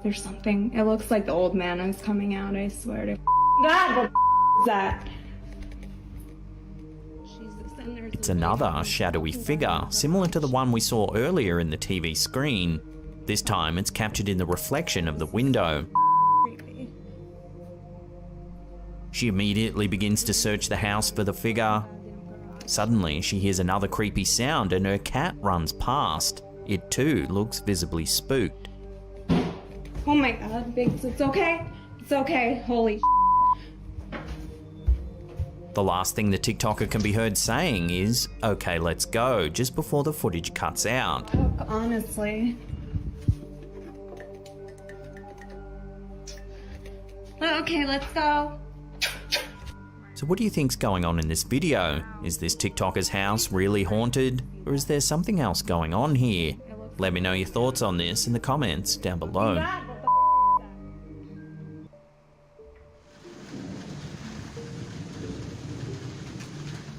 There's something. It looks like the old man is coming out, I swear to God, what is that? Jesus, and there's It's another shadowy figure, similar to the one we saw earlier in the TV screen. This time it's captured in the reflection of the window. creepy. She immediately begins to search the house for the figure. Suddenly, she hears another creepy sound and her cat runs past. It too looks visibly spooked. Oh my God, Biggs, it's okay. It's okay. Holy The last thing the TikToker can be heard saying is, "Okay, let's go," just before the footage cuts out. honestly. Okay, let's go. So what do you think's going on in this video? Is this TikToker's house really haunted? Or is there something else going on here? Let me know your thoughts on this in the comments down below. God, what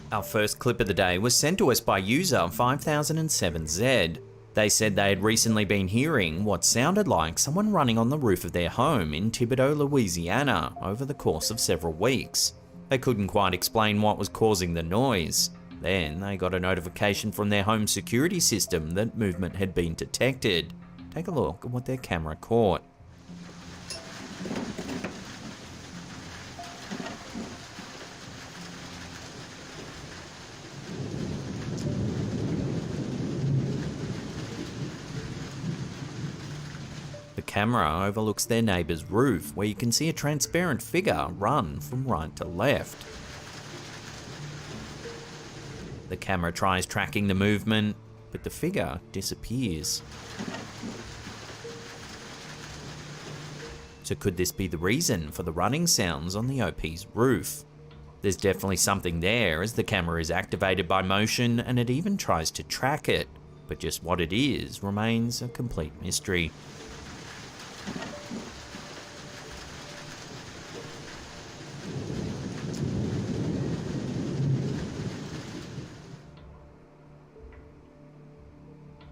the Our first clip of the day was sent to us by user 5007Z. They said they had recently been hearing what sounded like someone running on the roof of their home in Thibodaux, Louisiana over the course of several weeks. They couldn't quite explain what was causing the noise. Then they got a notification from their home security system that movement had been detected. Take a look at what their camera caught. The camera overlooks their neighbour's roof, where you can see a transparent figure run from right to left. The camera tries tracking the movement, but the figure disappears. So could this be the reason for the running sounds on the OP's roof? There's definitely something there, as the camera is activated by motion and it even tries to track it, but just what it is remains a complete mystery.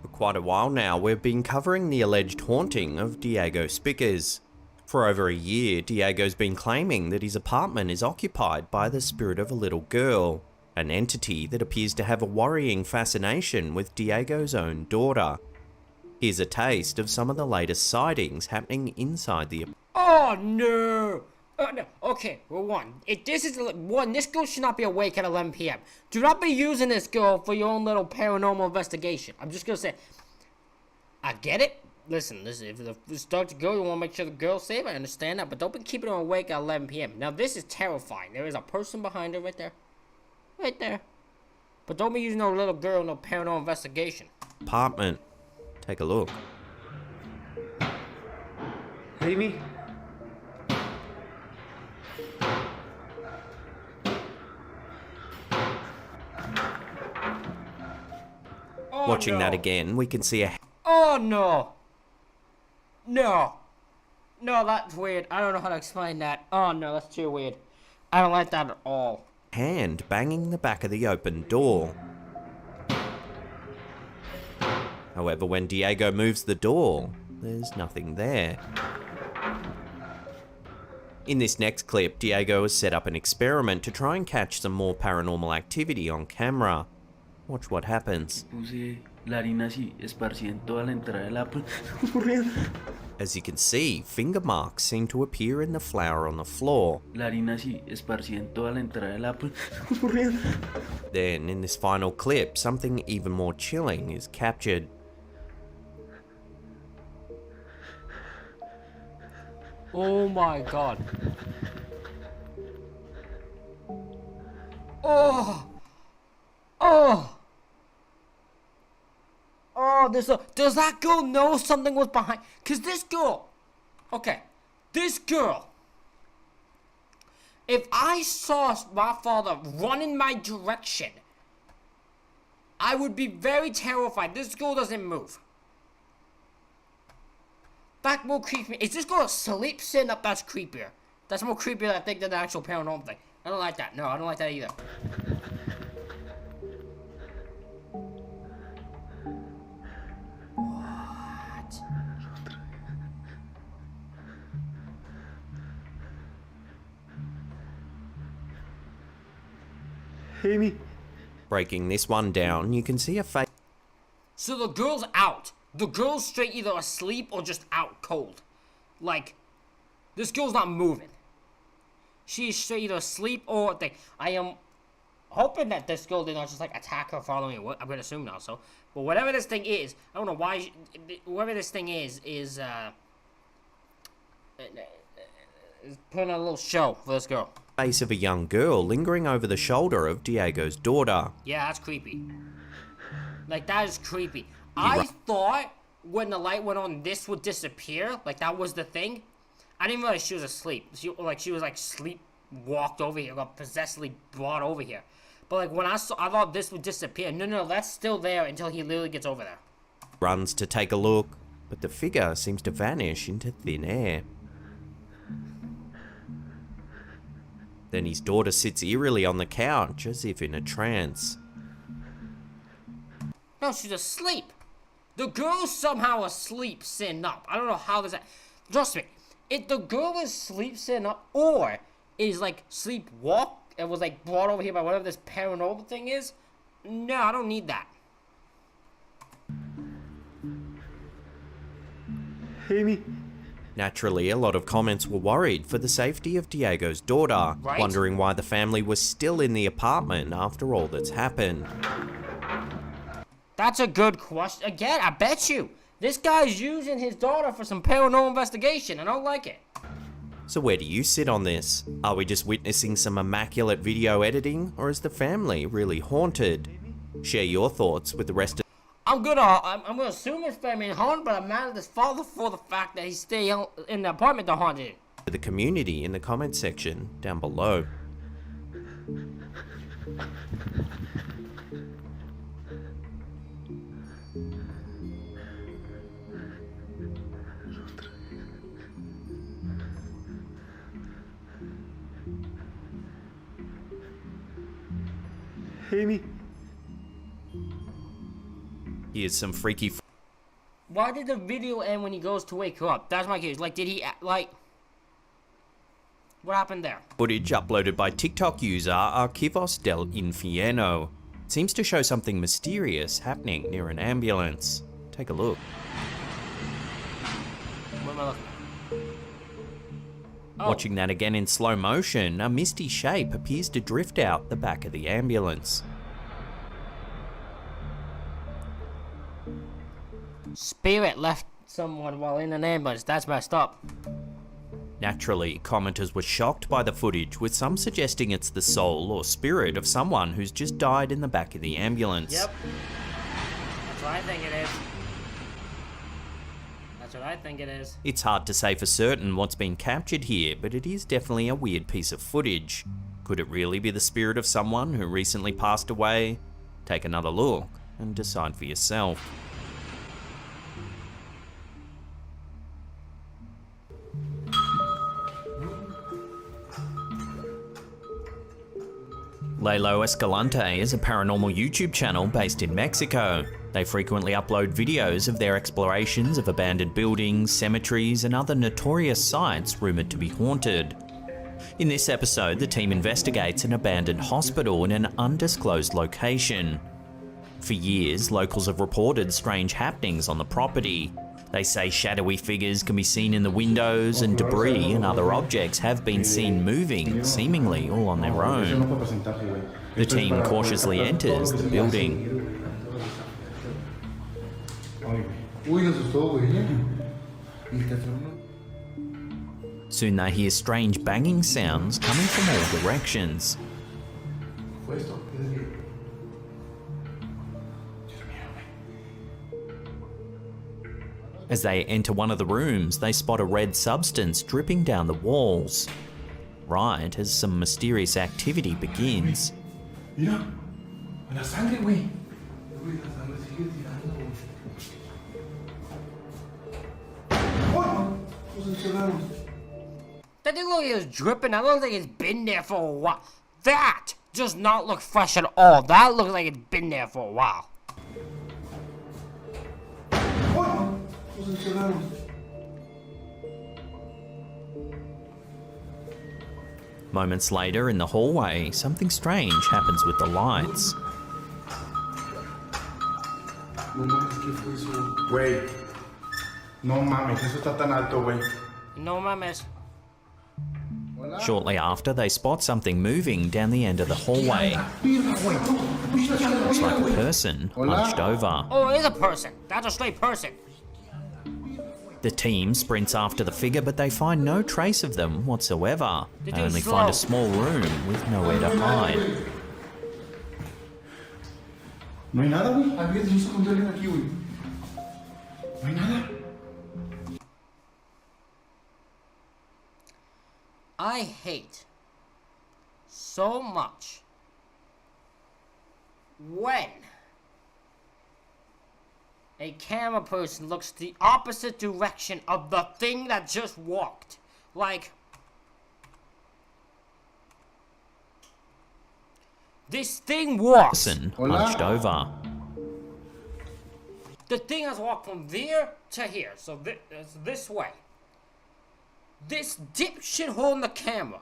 For quite a while now, we've been covering the alleged haunting of Diego Spickers. For over a year, Diego's been claiming that his apartment is occupied by the spirit of a little girl, an entity that appears to have a worrying fascination with Diego's own daughter. Here's a taste of some of the latest sightings happening inside the apartment. Oh no! No. Okay, well, this girl should not be awake at 11 p.m. Do not be using this girl for your own little paranormal investigation. I'm just gonna say, I get it. Listen, if the start to go, you want to make sure the girl's safe. I understand that, but don't be keeping her awake at 11 p.m. Now, this is terrifying. There is a person behind her right there. Right there. But don't be using no little girl in no paranormal investigation. Apartment. Take a look. Amy? Oh, Watching no. that again, we can see a Oh, no. No. No, that's weird. I don't know how to explain that. Oh, no, that's too weird. I don't like that at all. hand banging the back of the open door. However, when Diego moves the door, there's nothing there. In this next clip, Diego has set up an experiment to try and catch some more paranormal activity on camera. Watch what happens. As you can see, finger marks seem to appear in the flour on the floor. Then, in this final clip, something even more chilling is captured. Oh my god. Oh! Oh! Oh, does that girl know something was behind? Because this girl, okay, this girl, if I saw my father run in my direction, I would be very terrified. This girl doesn't move. That more creepy. Is this girl asleep sitting up? That's creepier. That's more creepier than I think than the actual paranormal thing. I don't like that. No, I don't like that either. What? Amy. Breaking this one down, you can see a face. So the girl's out. The girl's straight either asleep or just out cold. Like, this girl's not moving. She's straight either asleep or thing. I am hoping that this girl did not just like attack her following me. I'm gonna assume now. So, but whatever this thing is, I don't know why. Whoever this thing is putting on a little show for this girl. Face of a young girl lingering over the shoulder of Diego's daughter. Yeah, that's creepy. Like, that is creepy. I thought when the light went on, this would disappear. Like, that was the thing. I didn't realize she was asleep. She was like sleep walked over here, got possessively brought over here. But like when I thought this would disappear. No, that's still there until he literally gets over there. Runs to take a look, but the figure seems to vanish into thin air. Then his daughter sits eerily on the couch as if in a trance. No, she's asleep. The girl's somehow asleep sitting up. I don't know how this... Trust me, if the girl is asleep sitting up or is like sleep walk and was like brought over here by whatever this paranormal thing is, no, I don't need that. Amy. Naturally, a lot of comments were worried for the safety of Diego's daughter, Right? wondering why the family was still in the apartment after all that's happened. That's a good question. Again, I bet you This guy's using his daughter for some paranormal investigation. I don't like it. So where do you sit on this? Are we just witnessing some immaculate video editing, or is the family really haunted? Share your thoughts with the rest of... I'm gonna assume it's family haunted, but I'm mad at this father for the fact that he's staying in the apartment to haunt it. the community in the comment section down below. Amy. Here's some freaky Why did the video end when he goes to wake her up? That's my case. Like, did he, like... What happened there? footage uploaded by TikTok user Archivos del Infierno. It seems to show something mysterious happening near an ambulance. Take a look. What am I looking at? Oh. Watching that again in slow motion, a misty shape appears to drift out the back of the ambulance. Spirit left someone while in an ambulance. That's messed up. Naturally, commenters were shocked by the footage, with some suggesting it's the soul or spirit of someone who's just died in the back of the ambulance. Yep. That's what I think it is. That's what I think it is. It's hard to say for certain what's been captured here, but it is definitely a weird piece of footage. Could it really be the spirit of someone who recently passed away? Take another look and decide for yourself. Lalo Escalante is a paranormal YouTube channel based in Mexico. They frequently upload videos of their explorations of abandoned buildings, cemeteries, and other notorious sites rumored to be haunted. In this episode, the team investigates an abandoned hospital in an undisclosed location. For years, locals have reported strange happenings on the property. They say shadowy figures can be seen in the windows, and debris and other objects have been seen moving, seemingly all on their own. The team cautiously enters the building. Soon they hear strange banging sounds coming from all directions. As they enter one of the rooms, they spot a red substance dripping down the walls. Right as some mysterious activity begins. Mira, la sangre, güey. Uy, la sangre sigue tirando, güey. That didn't look like it was dripping. That looks like it's been there for a while. That does not look fresh at all. That looks like it's been there for a while. Moments later, in the hallway, something strange happens with the lights. No mames, ¿qué fue eso? Güey. No mames, eso está tan alto, güey. No mames. Shortly after, they spot something moving down the end of the hallway. Looks like a person hunched over. Oh, it is a person. That's a straight person. The team sprints after the figure, but they find no trace of them whatsoever. They only find a small room with nowhere to hide. No hay nada, güey. Había de un alguien aquí, güey. No hay nada. I hate so much when a camera person looks the opposite direction of the thing that just walked. Like, this thing walks. Person hunched over. The thing has walked from there to here, so this way. This dipshit holding the camera,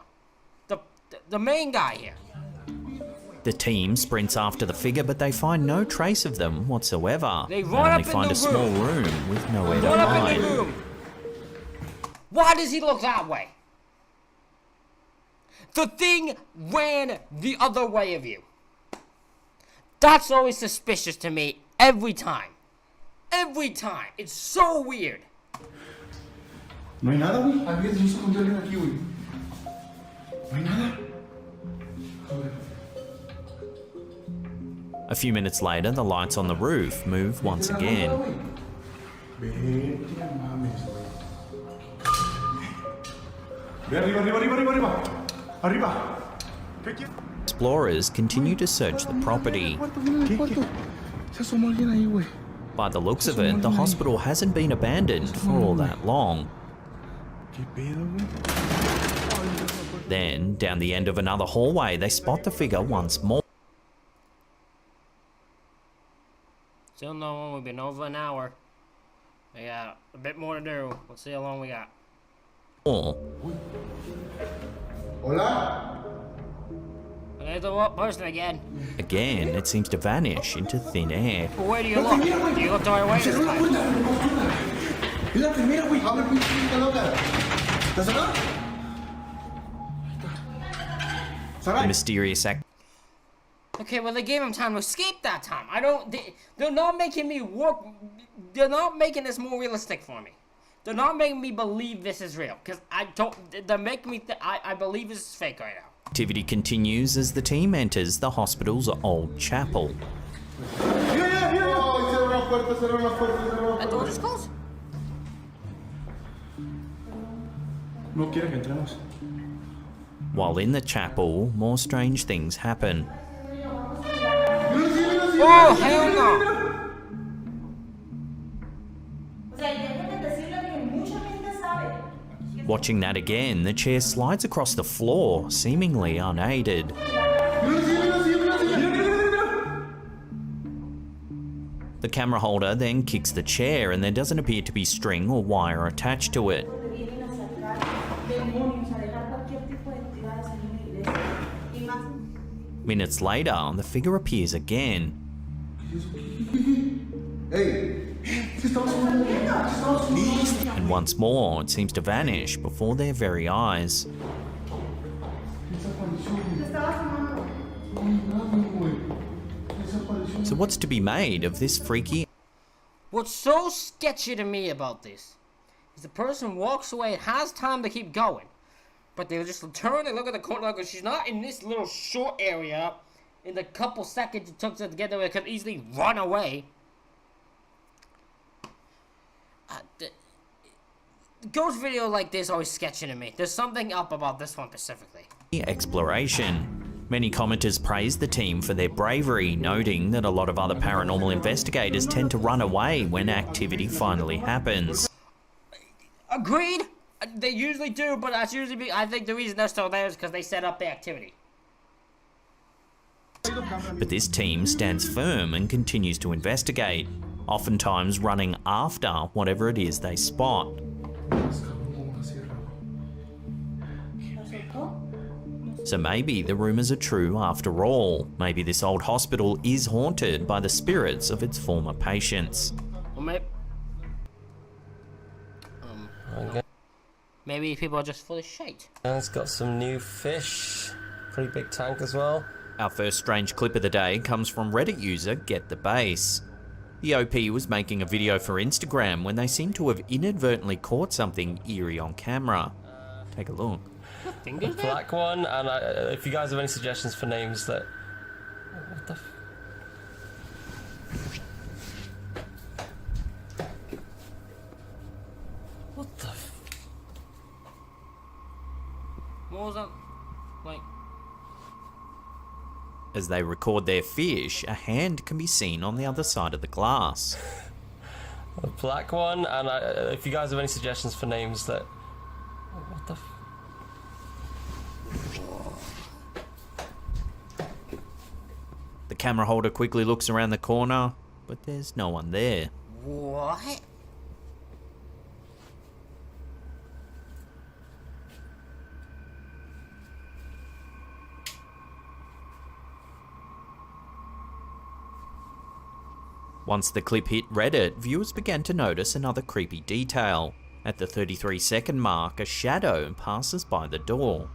the main guy here. The team sprints after the figure, but they find no trace of them whatsoever. They run only up in find the a small room. room with nowhere to Run up in hide. the room. Why does he look that way? The thing ran the other way of you. That's always suspicious to me every time. Every time. It's so weird. No hay nada, güey. Olvídate, yo se encontré alguien aquí, güey. No hay nada. A few minutes later, the lights on the roof move once again. Vete, mames, güey. Ve arriba, arriba, arriba, arriba, arriba. Arriba. ¿Qué quieres? Explorers continue to search the property. ¿Qué? Se asomó alguien ahí, güey. By the looks of it, the hospital hasn't been abandoned for all that long. ¿Qué pedo, güey? Then, down the end of another hallway, they spot the figure once more. Still no one. We've been over an hour. We got a bit more to do. Let's see how long we got. Hola. There's the what person again. Again, it seems to vanish into thin air. Where do you look? Do you look the right way? Cerró la puerta. Es la enfermera, güey. Abre, pinche puta loca. ¿Está cerrada? The mysterious act. Okay, well they gave him time to escape that time. They're not making me work. They're not making this more realistic for me. They're not making me believe this is real. Because I don't, they're making me, I believe this is fake right now. Activity continues as the team enters the hospital's old chapel. That door just closed. No quiere que entremos. While in the chapel, more strange things happen. Oh, hell no. Watching that again, the chair slides across the floor, seemingly unaided. The camera holder then kicks the chair and there doesn't appear to be string or wire attached to it. Minutes later, the figure appears again. And once more, it seems to vanish before their very eyes. So what's to be made of this freaky... What's so sketchy to me about this is the person walks away and has time to keep going. But they'll just turn and look at the corner because she's not in this little short area. In the couple seconds it took to get there, it could easily run away. The ghost video like this always sketchy to me. There's something up about this one specifically. exploration. Many commenters praised the team for their bravery, noting that a lot of other paranormal investigators tend to run away when activity finally happens. Agreed. They usually do, but that's usually I think the reason they're still there is because they set up the activity. But this team stands firm and continues to investigate, oftentimes running after whatever it is they spot. So maybe the rumours are true after all. Maybe this old hospital is haunted by the spirits of its former patients. Well, maybe people are just full of shit. And it's got some new fish. Pretty big tank as well. Our first strange clip of the day comes from Reddit user Get the Base. The OP was making a video for Instagram when they seem to have inadvertently caught something eerie on camera. Take a look. Black one, and if you guys have any suggestions for names that... What the What the What was that? Like... As they record their fish, a hand can be seen on the other side of the glass. A black one, and if you guys have any suggestions for names that... What the The camera holder quickly looks around the corner, but there's no one there. What? Once the clip hit Reddit, viewers began to notice another creepy detail. At the 33-second mark, a shadow passes by the door.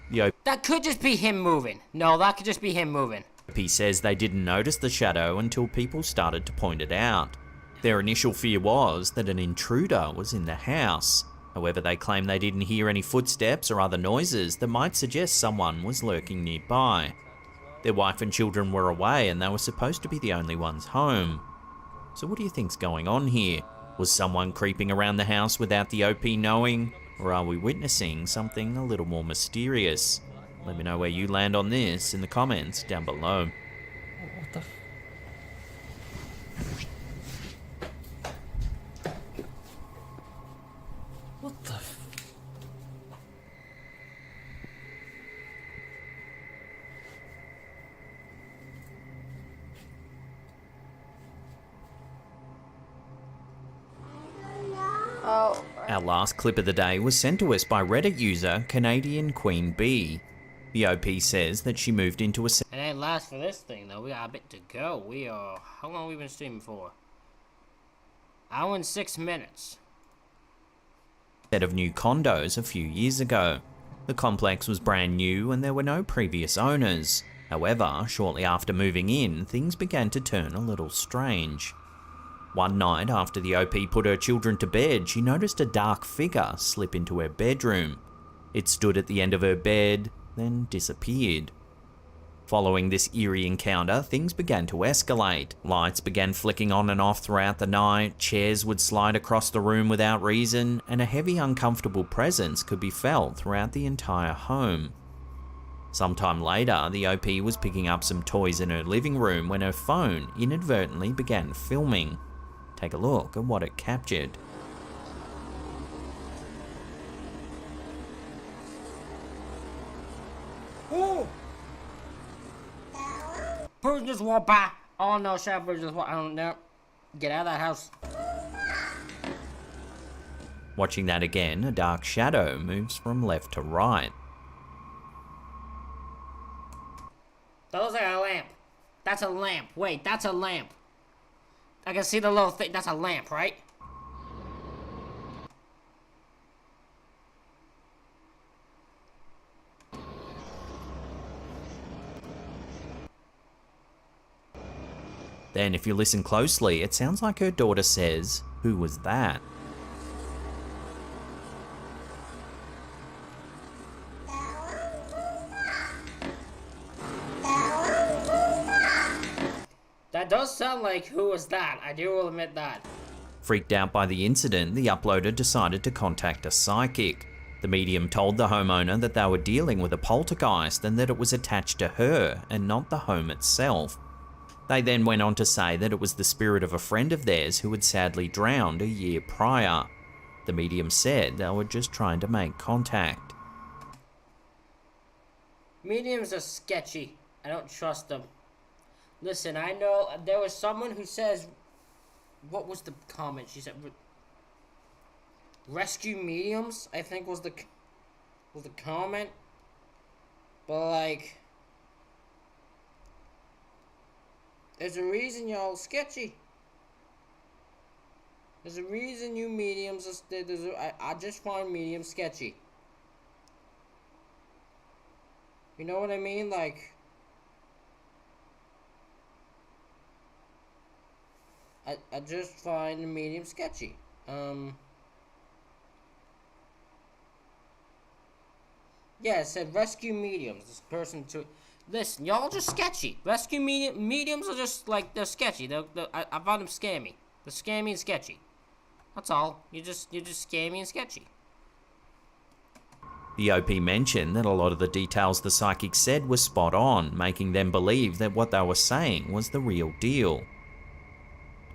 The That could just be him moving. No, that could just be him moving. OP says they didn't notice the shadow until people started to point it out. Their initial fear was that an intruder was in the house. However, they claim they didn't hear any footsteps or other noises that might suggest someone was lurking nearby. Their wife and children were away and they were supposed to be the only ones home. So what do you think's going on here? Was someone creeping around the house without the OP knowing? Or are we witnessing something a little more mysterious? Let me know where you land on this in the comments down below. What the What the Oh. Our last clip of the day was sent to us by Reddit user Canadian Queen Bee. The OP says that she moved into a It ain't last for this thing though. We got a bit to go. How long have we been streaming for? Hour and 6 minutes. set of new condos a few years ago. The complex was brand new and there were no previous owners. However, shortly after moving in, things began to turn a little strange. One night after the OP put her children to bed, she noticed a dark figure slip into her bedroom. It stood at the end of her bed, then disappeared. Following this eerie encounter, things began to escalate. Lights began flicking on and off throughout the night, chairs would slide across the room without reason, and a heavy, uncomfortable presence could be felt throughout the entire home. Sometime later, the OP was picking up some toys in her living room when her phone inadvertently began filming. Take a look at what it captured. Ooh! Person just walked by. Oh no, Shepherd just walked. I don't know. Get out of that house. Watching that again, a dark shadow moves from left to right. That looks like a lamp. That's a lamp. Wait, that's a lamp. I can see the little thing. That's a lamp, right? Then, if you listen closely, it sounds like her daughter says, "Who was that?" That does sound like who was that. I do will admit that. Freaked out by the incident, the uploader decided to contact a psychic. The medium told the homeowner that they were dealing with a poltergeist and that it was attached to her and not the home itself. They then went on to say that it was the spirit of a friend of theirs who had sadly drowned a year prior. The medium said they were just trying to make contact. Mediums are sketchy. I don't trust them. Listen, I know there was someone who says, what was the comment? She said, rescue mediums, I think was the comment. But like, there's a reason y'all sketchy. There's a reason you mediums are, I just find mediums sketchy. You know what I mean? Like, I just find the medium sketchy. Yeah, it said rescue mediums. This person to listen, y'all just sketchy. Rescue mediums are just like they're sketchy. I find them scammy. They're scammy and sketchy. That's all. You're just scammy and sketchy. The OP mentioned that a lot of the details the psychic said were spot on, making them believe that what they were saying was the real deal.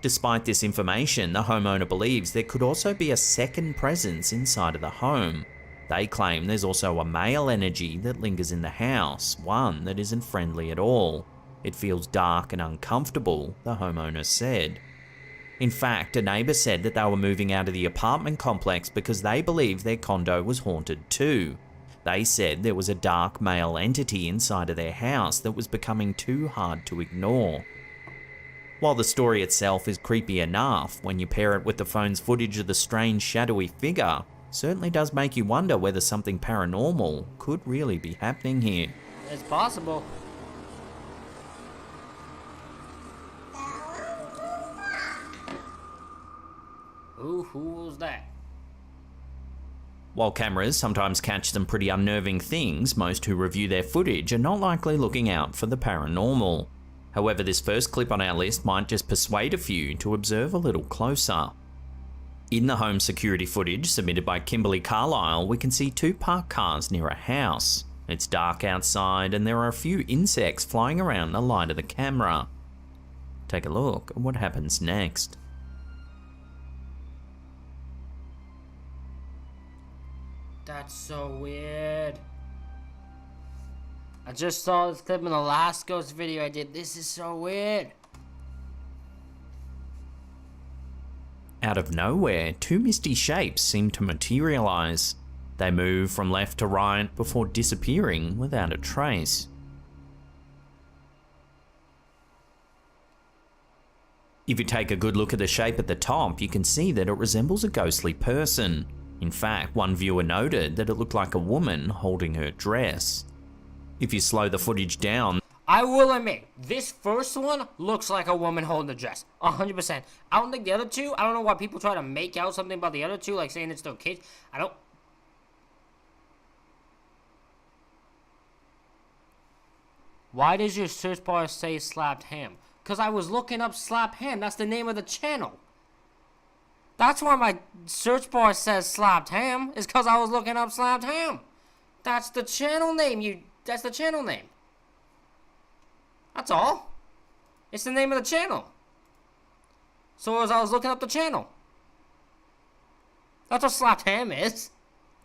Despite this information, the homeowner believes there could also be a second presence inside of the home. They claim there's also a male energy that lingers in the house, one that isn't friendly at all. It feels dark and uncomfortable, the homeowner said. In fact, a neighbour said that they were moving out of the apartment complex because they believed their condo was haunted too. They said there was a dark male entity inside of their house that was becoming too hard to ignore. While the story itself is creepy enough, when you pair it with the phone's footage of the strange shadowy figure, certainly does make you wonder whether something paranormal could really be happening here. It's possible. Ooh, who was that? While cameras sometimes catch some pretty unnerving things, most who review their footage are not likely looking out for the paranormal. However, this first clip on our list might just persuade a few to observe a little closer. In the home security footage submitted by Kimberly Carlisle, we can see two parked cars near a house. It's dark outside and there are a few insects flying around the light of the camera. Take a look at what happens next. That's so weird. I just saw this clip in the last ghost video I did. This is so weird. Out of nowhere, two misty shapes seem to materialize. They move from left to right before disappearing without a trace. If you take a good look at the shape at the top, you can see that it resembles a ghostly person. In fact, one viewer noted that it looked like a woman holding her dress. If you slow the footage down, I will admit, this first one looks like a woman holding a dress. 100%. I don't think the other two, I don't know why people try to make out something about the other two, like saying it's their kids. I don't... Why does your search bar say slapped ham? Because I was looking up slap ham. That's the name of the channel. That's why my search bar says slapped ham, is because I was looking up slapped ham. That's the channel name, that's the channel name. That's all. It's the name of the channel. So as I was looking up the channel. That's what slapped ham is.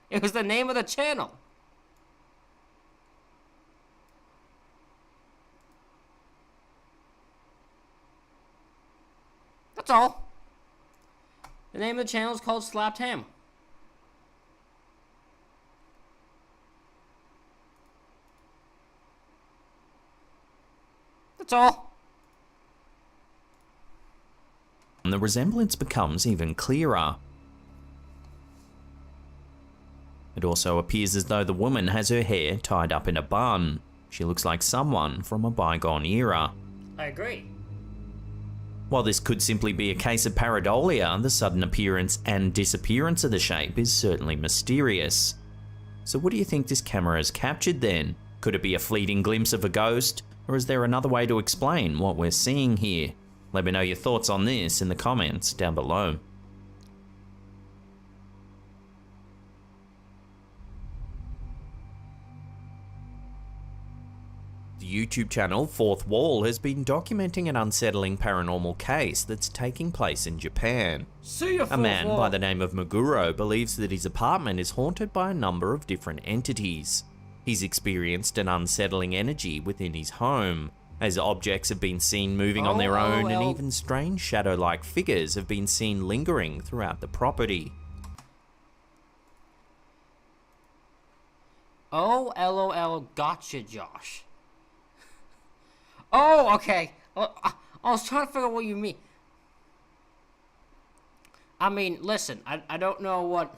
It was the name of the channel. That's all. The name of the channel is called Slapped Ham. That's all. the resemblance becomes even clearer. It also appears as though the woman has her hair tied up in a bun. She looks like someone from a bygone era. I agree. While this could simply be a case of pareidolia, the sudden appearance and disappearance of the shape is certainly mysterious. So what do you think this camera has captured then? Could it be a fleeting glimpse of a ghost? Or is there another way to explain what we're seeing here? Let me know your thoughts on this in the comments down below. The YouTube channel Fourth Wall has been documenting an unsettling paranormal case that's taking place in Japan. A man by the name of Meguro believes that his apartment is haunted by a number of different entities. He's experienced an unsettling energy within his home, as objects have been seen moving on their own and even strange shadow-like figures have been seen lingering throughout the property. Oh, LOL, gotcha, Josh. Oh, okay. I was trying to figure out what you mean. I mean, listen, I don't know what...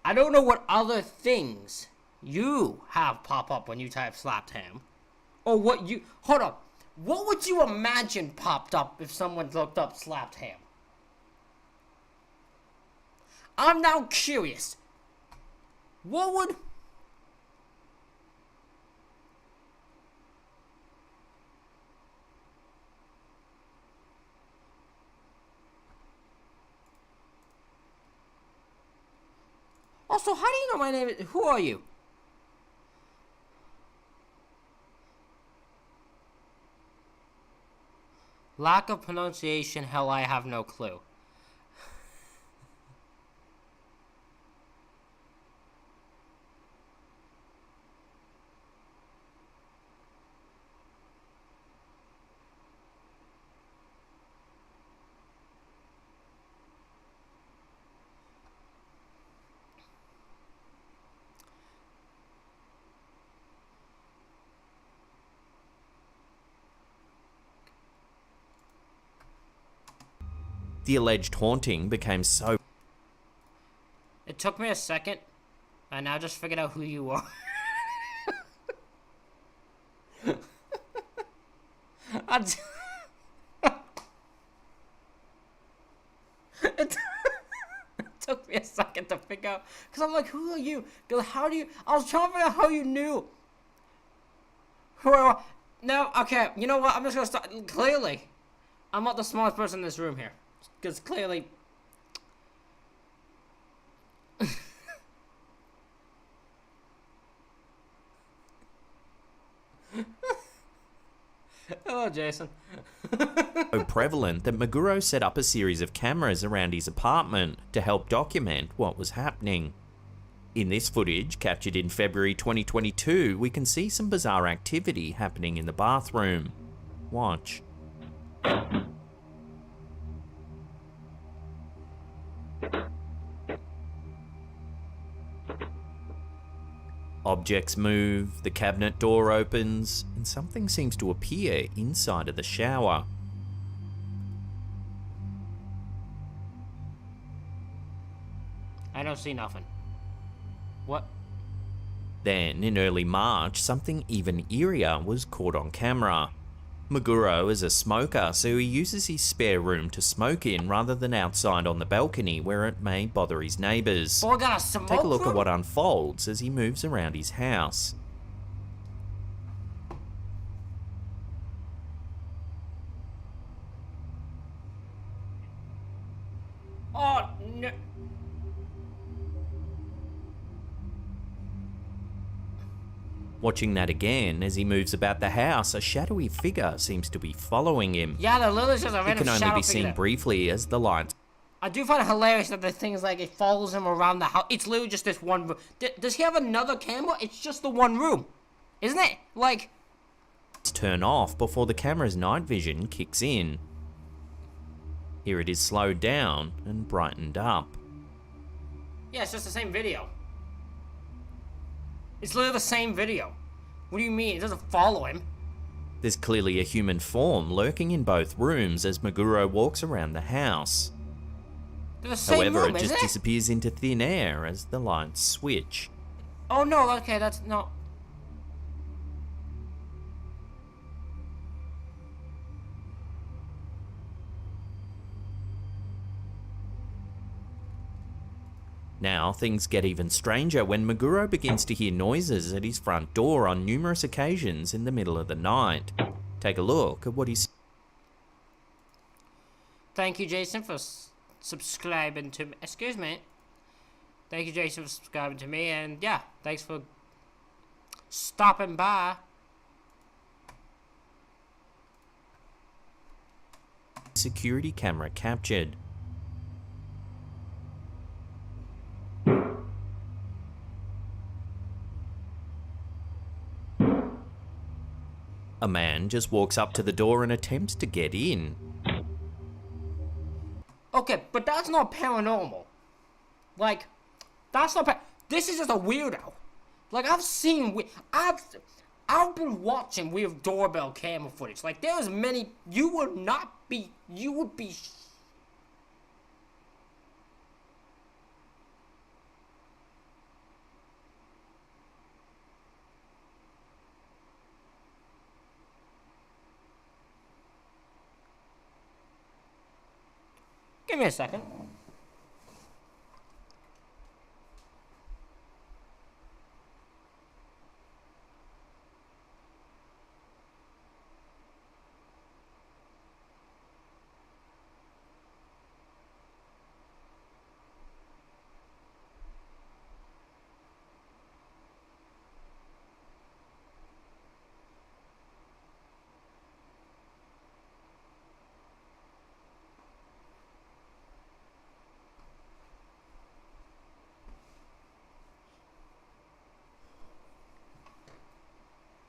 I don't know what other things you have pop up when you type slapped ham. Or what you... Hold up. What would you imagine popped up if someone looked up slapped ham? I'm now curious. What would... Also, how do you know my name? Who are you? Lack of pronunciation, hell, I have no clue. The alleged haunting became so... It took me a second. I now just figured out who you are. It took me a second to figure out. Because I'm like, who are you? Bill, how do you... I was trying to figure out how you knew. Who are... No, okay, you know what? I'm just gonna start... Clearly, I'm not the smartest person in this room here. Because clearly... Hello, Jason. so prevalent that Meguro set up a series of cameras around his apartment to help document what was happening. In this footage, captured in February 2022, we can see some bizarre activity happening in the bathroom. Watch. Objects move, the cabinet door opens, and something seems to appear inside of the shower. I don't see nothing. What? Then, in early March, something even eerier was caught on camera. Meguro is a smoker, so he uses his spare room to smoke in rather than outside on the balcony where it may bother his neighbours. Oh, I got a smoke Take a look room? at what unfolds as he moves around his house. Oh, no. Watching that again, as he moves about the house, a shadowy figure seems to be following him. Yeah, the Lily's just a It random can only shadow be seen figure. briefly as the lights... I do find it hilarious that the thing is like it follows him around the house. It's literally just this one room. Does he have another camera? It's just the one room. Isn't it? Like... turn off before the camera's night vision kicks in. Here it is slowed down and brightened up. Yeah, it's just the same video. It's literally the same video. What do you mean? It doesn't follow him. There's clearly a human form lurking in both rooms as Meguro walks around the house. They're the same However, room, it just isn't it? disappears into thin air as the lights switch. Oh no, okay, that's no. Now, things get even stranger when Meguro begins to hear noises at his front door on numerous occasions in the middle of the night. Take a look at what he's... Thank you, Jason, for subscribing to me. Excuse me. Thank you, Jason, for subscribing to me, and yeah, thanks for stopping by. Security camera captured. A man just walks up to the door and attempts to get in. Okay, but that's not paranormal. Like, that's not this is just a weirdo. Like, I've been watching weird doorbell camera footage. Like, there's many, you would be Give me a second.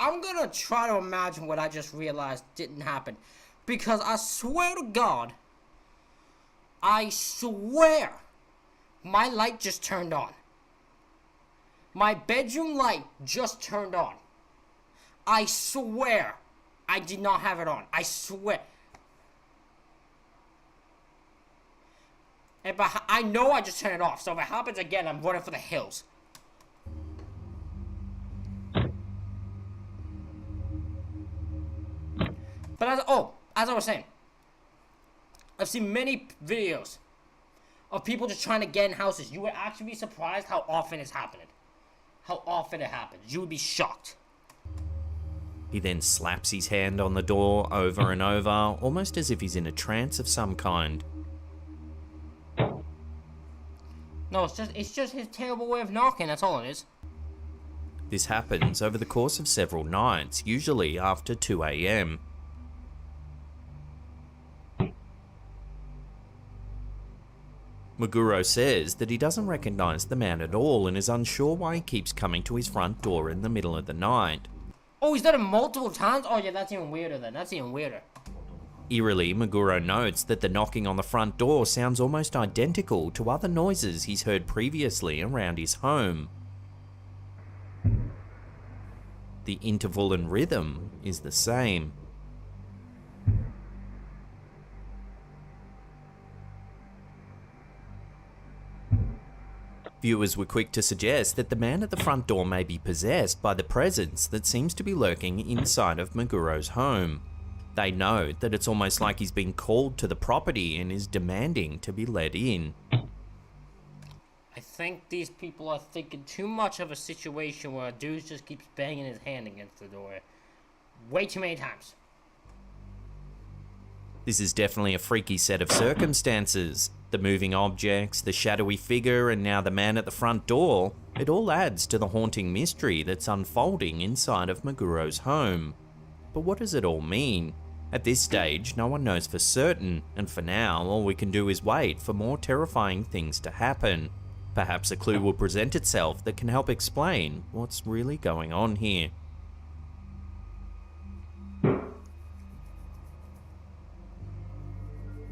I'm gonna try to imagine what I just realized didn't happen. Because I swear to God, I swear, my light just turned on. My bedroom light just turned on. I swear, I did not have it on. I swear. But I know I just turned it off, so if it happens again, I'm running for the hills. But as I was saying, I've seen many videos of people just trying to get in houses. You would actually be surprised how often it's happening. How often it happens. You would be shocked. He then slaps his hand on the door over and over, almost as if he's in a trance of some kind. No, it's just his terrible way of knocking, that's all it is. This happens over the course of several nights, usually after 2 a.m. Maguro says that he doesn't recognize the man at all and is unsure why he keeps coming to his front door in the middle of the night. Oh, he's done it multiple times? Oh yeah, that's even weirder then. That's even weirder. Eerily, Maguro notes that the knocking on the front door sounds almost identical to other noises he's heard previously around his home. The interval and rhythm is the same. Viewers were quick to suggest that the man at the front door may be possessed by the presence that seems to be lurking inside of Maguro's home. They note that it's almost like he's been called to the property and is demanding to be let in. I think these people are thinking too much of a situation where a dude just keeps banging his hand against the door. Way too many times. This is definitely a freaky set of circumstances. The moving objects, the shadowy figure, and now the man at the front door. It all adds to the haunting mystery that's unfolding inside of Maguro's home. But what does it all mean? At this stage, no one knows for certain, and for now, all we can do is wait for more terrifying things to happen. Perhaps a clue will present itself that can help explain what's really going on here.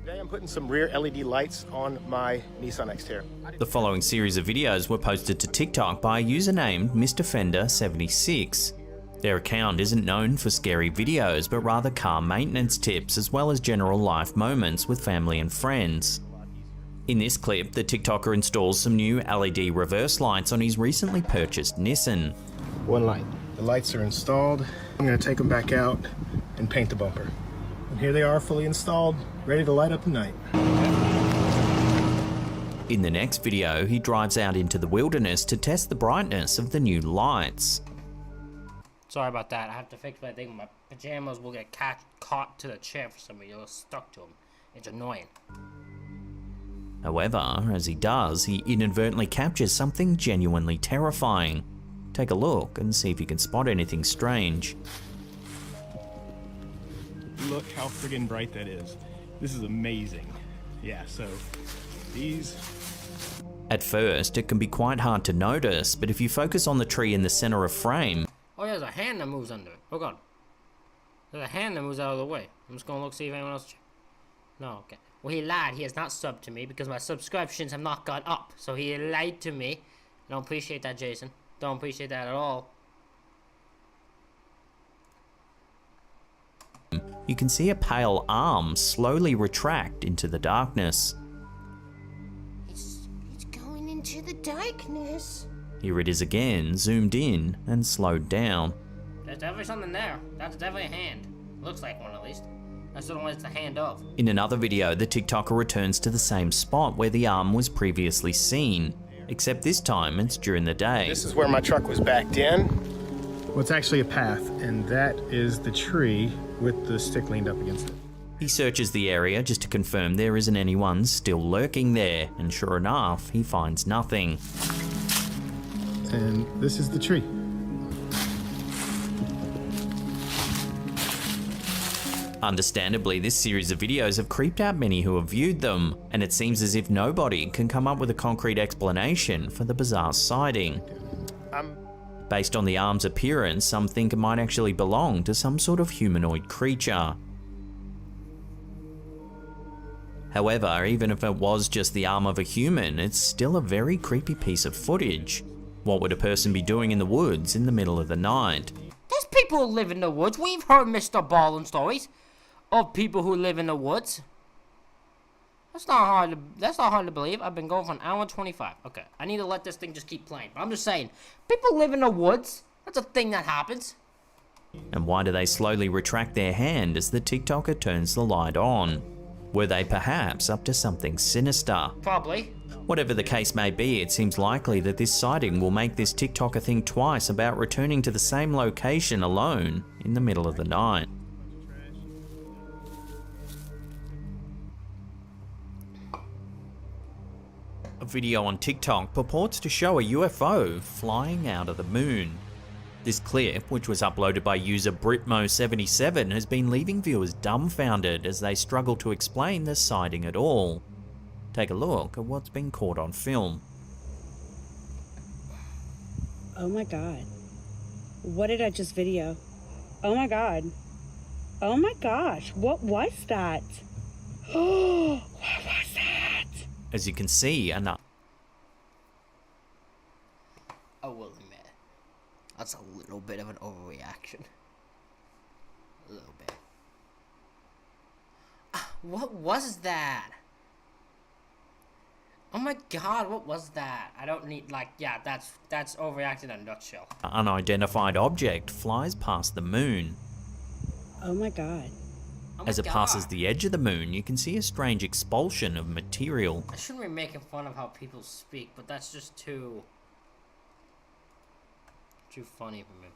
Today I'm putting some rear LED lights on my Nissan Xterra. The following series of videos were posted to TikTok by a user named MrFender76. Their account isn't known for scary videos, but rather car maintenance tips, as well as general life moments with family and friends. In this clip, the TikToker installs some new LED reverse lights on his recently purchased Nissan. One light. The lights are installed. I'm going to take them back out and paint the bumper. And here they are, fully installed, ready to light up the night. In the next video, he drives out into the wilderness to test the brightness of the new lights. Sorry about that. I have to fix my thing. My pajamas will get caught to the chair for some reason. They're stuck to them. It's annoying. However, as he does, he inadvertently captures something genuinely terrifying. Take a look and see if you can spot anything strange. Look how friggin' bright that is. This is amazing. Yeah, so these... At first, it can be quite hard to notice, but if you focus on the tree in the center of frame... Oh yeah, there's a hand that moves under it. Oh god. There's a hand that moves out of the way. I'm just gonna look, see if anyone else... No, okay. Well, he lied. He has not subbed to me because my subscriptions have not gone up. So he lied to me. I don't appreciate that, Jason. Don't appreciate that at all. You can see a pale arm slowly retract into the darkness. It's going into the darkness. Here it is again, zoomed in and slowed down. There's definitely something there. That's definitely a hand. Looks like one at least. That's the one it's the hand of. In another video, the TikToker returns to the same spot where the arm was previously seen, except this time it's during the day. This is where my truck was backed in. Well, it's actually a path, and that is the tree with the stick leaned up against it. He searches the area just to confirm there isn't anyone still lurking there, and sure enough, he finds nothing. And this is the tree. Understandably, this series of videos have creeped out many who have viewed them, and it seems as if nobody can come up with a concrete explanation for the bizarre sighting. Based on the arm's appearance, some think it might actually belong to some sort of humanoid creature. However, even if it was just the arm of a human, it's still a very creepy piece of footage. What would a person be doing in the woods in the middle of the night? There's people who live in the woods. We've heard Mr. Ballin stories of people who live in the woods. That's not hard to believe. I've been going for an hour and 25. Okay, I need to let this thing just keep playing. But I'm just saying, people live in the woods. That's a thing that happens. And why do they slowly retract their hand as the TikToker turns the light on? Were they perhaps up to something sinister? Probably. Whatever the case may be, it seems likely that this sighting will make this TikToker think twice about returning to the same location alone in the middle of the night. A video on TikTok purports to show a UFO flying out of the moon. This clip, which was uploaded by user Britmo77, has been leaving viewers dumbfounded as they struggle to explain the sighting at all. Take a look at what's been caught on film. Oh my god. What did I just video? Oh my god. Oh my gosh, what was that? Oh, what was that? As you can see, I will admit, that's a little bit of an overreaction. A little bit. What was that? Oh my god, what was that? I don't need, like, yeah, that's overreacting in a nutshell. an unidentified object flies past the moon. Oh my god. Oh my As it god. passes the edge of the moon, you can see a strange expulsion of material. I shouldn't be making fun of how people speak, but that's just too funny for me.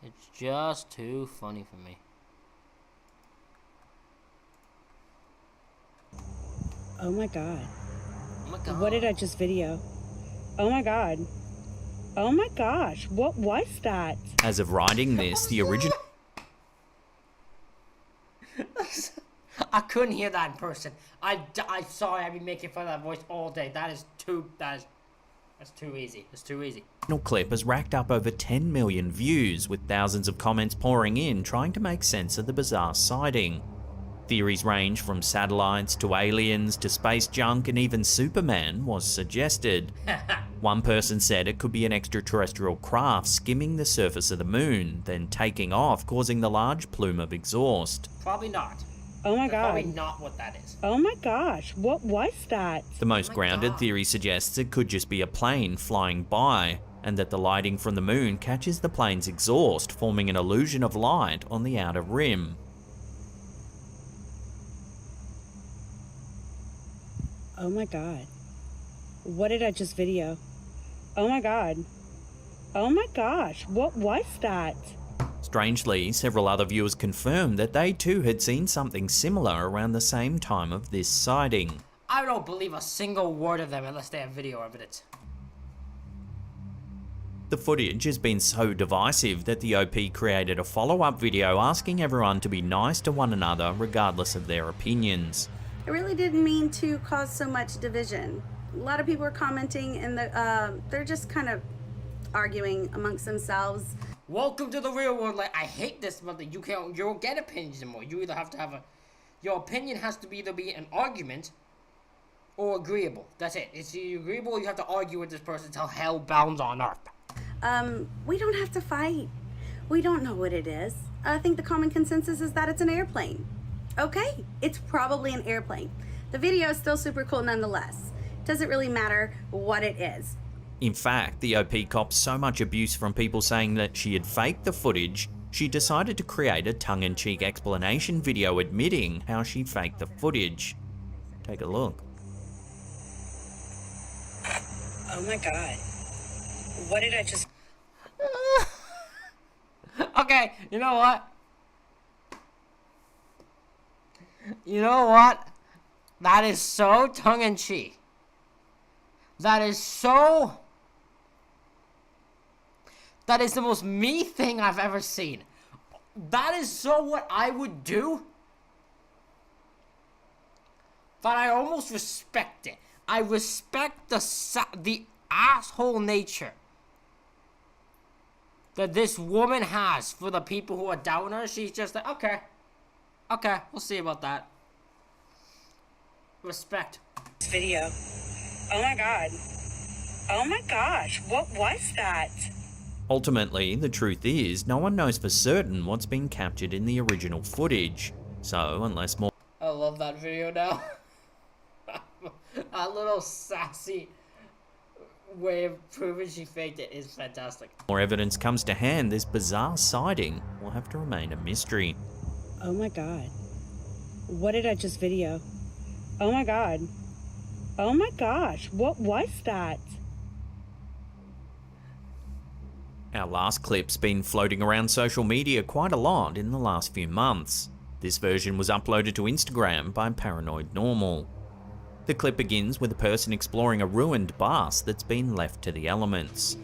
It's just too funny for me. Oh my god. Oh my god. What did I just video? Oh my god. Oh my gosh, what was that? As of writing this, the original I couldn't hear that in person. I'm sorry, I've been making fun of that voice all day. That's too easy. It's too easy. clip has racked up over 10 million views, with thousands of comments pouring in trying to make sense of the bizarre sighting. Theories range from satellites to aliens to space junk, and even Superman was suggested. One person said it could be an extraterrestrial craft skimming the surface of the moon, then taking off, causing the large plume of exhaust. Probably not. Oh my That's god. probably not what that is. Oh my gosh, what was that? The most grounded God. theory suggests it could just be a plane flying by, and that the lighting from the moon catches the plane's exhaust, forming an illusion of light on the outer rim. Oh my god. What did I just video? Oh my god. Oh my gosh, what was that? Strangely, several other viewers confirmed that they too had seen something similar around the same time of this sighting. I don't believe a single word of them unless they have video evidence. The footage has been so divisive that the OP created a follow-up video asking everyone to be nice to one another regardless of their opinions. It really didn't mean to cause so much division. A lot of people are commenting and they're just kind of arguing amongst themselves. Welcome to the real world. Like, I hate this, mother. You don't get opinions anymore. You either have to have your opinion has to be either be an argument or agreeable. That's it. It's either agreeable or you have to argue with this person until hell bounds on earth. We don't have to fight. We don't know what it is. I think the common consensus is that it's an airplane. Okay, it's probably an airplane. The video is still super cool nonetheless. Doesn't really matter what it is. In fact, the OP copped so much abuse from people saying that she had faked the footage, she decided to create a tongue-in-cheek explanation video admitting how she faked the footage. Take a look. Oh my god. What did I just... Okay, you know what? You know what? That is so tongue-in-cheek. That is so... That is the most me thing I've ever seen. That is so what I would do. But I almost respect it. I respect the asshole nature that this woman has for the people who are doubting her. She's just like, okay, we'll see about that. Respect. Video. Oh my god. Oh my gosh, what was that? Ultimately, the truth is, no one knows for certain what's been captured in the original footage. So, unless more I love that video now. A little sassy way of proving she faked it is fantastic. More evidence comes to hand, this bizarre sighting will have to remain a mystery. Oh my god. What did I just video? Oh my god. Oh my gosh, what was that? Our last clip's been floating around social media quite a lot in the last few months. This version was uploaded to Instagram by Paranoid Normal. The clip begins with a person exploring a ruined bus that's been left to the elements.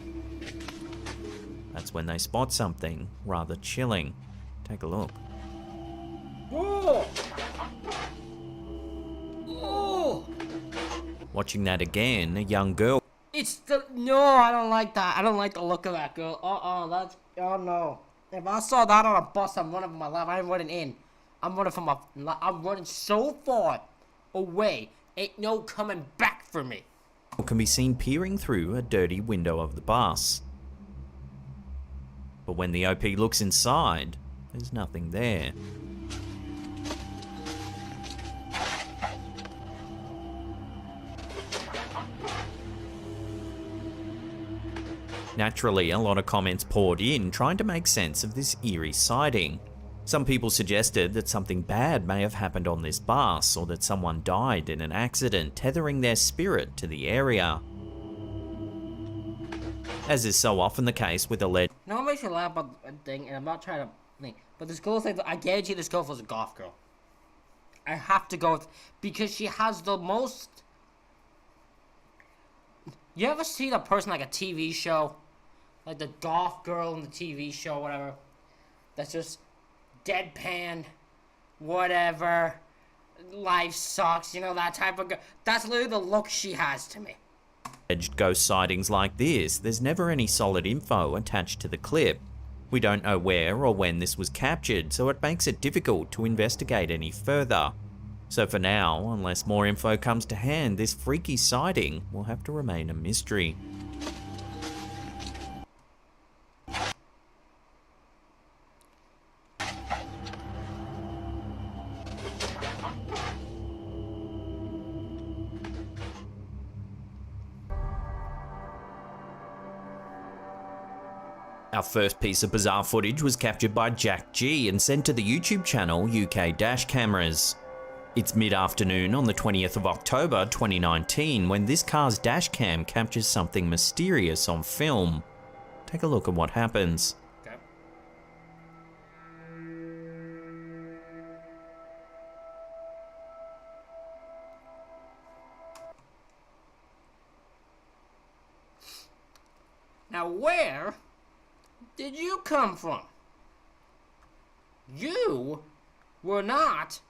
That's when they spot something rather chilling. Take a look. Oh! Oh! Watching that again, a young girl It's the... No, I don't like that. I don't like the look of that girl. That's... Oh, no. If I saw that on a bus, I'm running for my life. I ain't running in. I'm running from my... I'm running so far away. Ain't no coming back for me. can be seen peering through a dirty window of the bus. But when the OP looks inside, there's nothing there. Naturally, a lot of comments poured in trying to make sense of this eerie sighting. Some people suggested that something bad may have happened on this bus, or that someone died in an accident, tethering their spirit to the area. As is so often the case with alleged... No one makes me laugh about a thing, and I'm not trying to think, but this girl's like, I guarantee this girl was a goth girl. I have to go with, because she has the most... You ever seen a person like a TV show? Like the goth girl in the TV show, whatever. That's just deadpan, whatever. Life sucks, you know, that type of girl. That's literally the look she has to me. Alleged ghost sightings like this, there's never any solid info attached to the clip. We don't know where or when this was captured, so it makes it difficult to investigate any further. So for now, unless more info comes to hand, this freaky sighting will have to remain a mystery. Our first piece of bizarre footage was captured by Jack G and sent to the YouTube channel UK Dash Cameras. It's mid-afternoon on the 20th of October 2019 when this car's dash cam captures something mysterious on film. Take a look at what happens. Okay. Now where did you come from? You were not,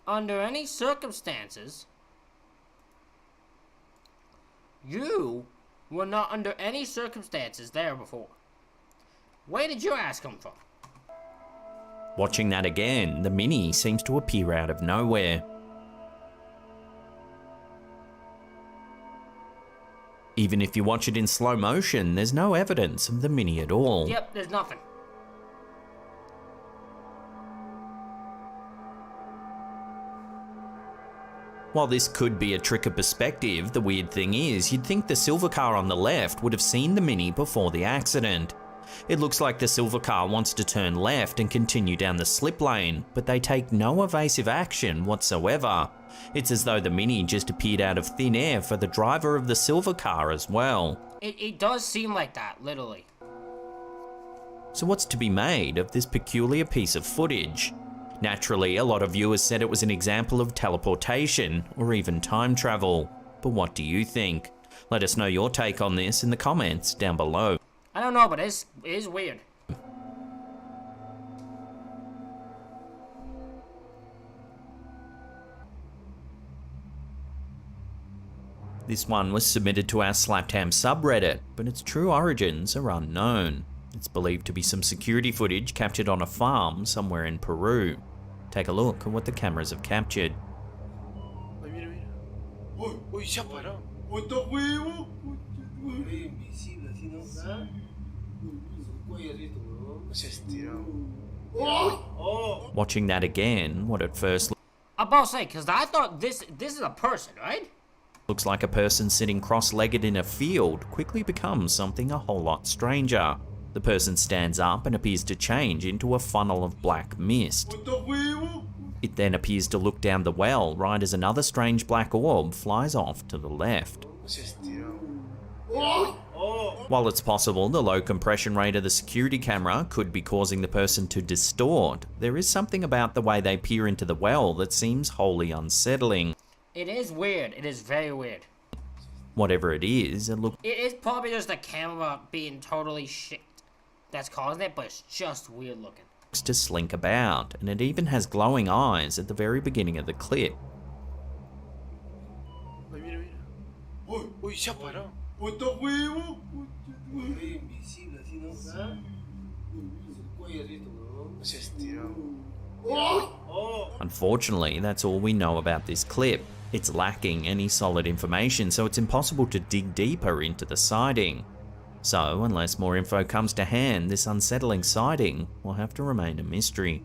under any circumstances, there before. Where did your ass come from? Watching that again, the Mini seems to appear out of nowhere. Even if you watch it in slow motion, there's no evidence of the Mini at all. Yep, there's nothing. While this could be a trick of perspective, the weird thing is, you'd think the silver car on the left would have seen the Mini before the accident. It looks like the silver car wants to turn left and continue down the slip lane, but they take no evasive action whatsoever. It's as though the Mini just appeared out of thin air for the driver of the silver car as well. It does seem like that, literally. So what's to be made of this peculiar piece of footage? Naturally, a lot of viewers said it was an example of teleportation or even time travel. But what do you think? Let us know your take on this in the comments down below. I don't know, but it is weird. This one was submitted to our Slaptam subreddit, but its true origins are unknown. It's believed to be some security footage captured on a farm somewhere in Peru. Take a look at what the cameras have captured. Watching that again, what at first... I'm about to say, because I thought this is a person, right? Looks like a person sitting cross-legged in a field quickly becomes something a whole lot stranger. The person stands up and appears to change into a funnel of black mist. It then appears to look down the well right as another strange black orb flies off to the left. While it's possible the low compression rate of the security camera could be causing the person to distort, there is something about the way they peer into the well that seems wholly unsettling. It is weird. It is very weird. Whatever it is, It is probably just the camera being totally shit that's causing it, but it's just weird looking. looks to slink about, and it even has glowing eyes at the very beginning of the clip. Unfortunately, that's all we know about this clip. It's lacking any solid information, so it's impossible to dig deeper into the sighting. So, unless more info comes to hand, this unsettling sighting will have to remain a mystery.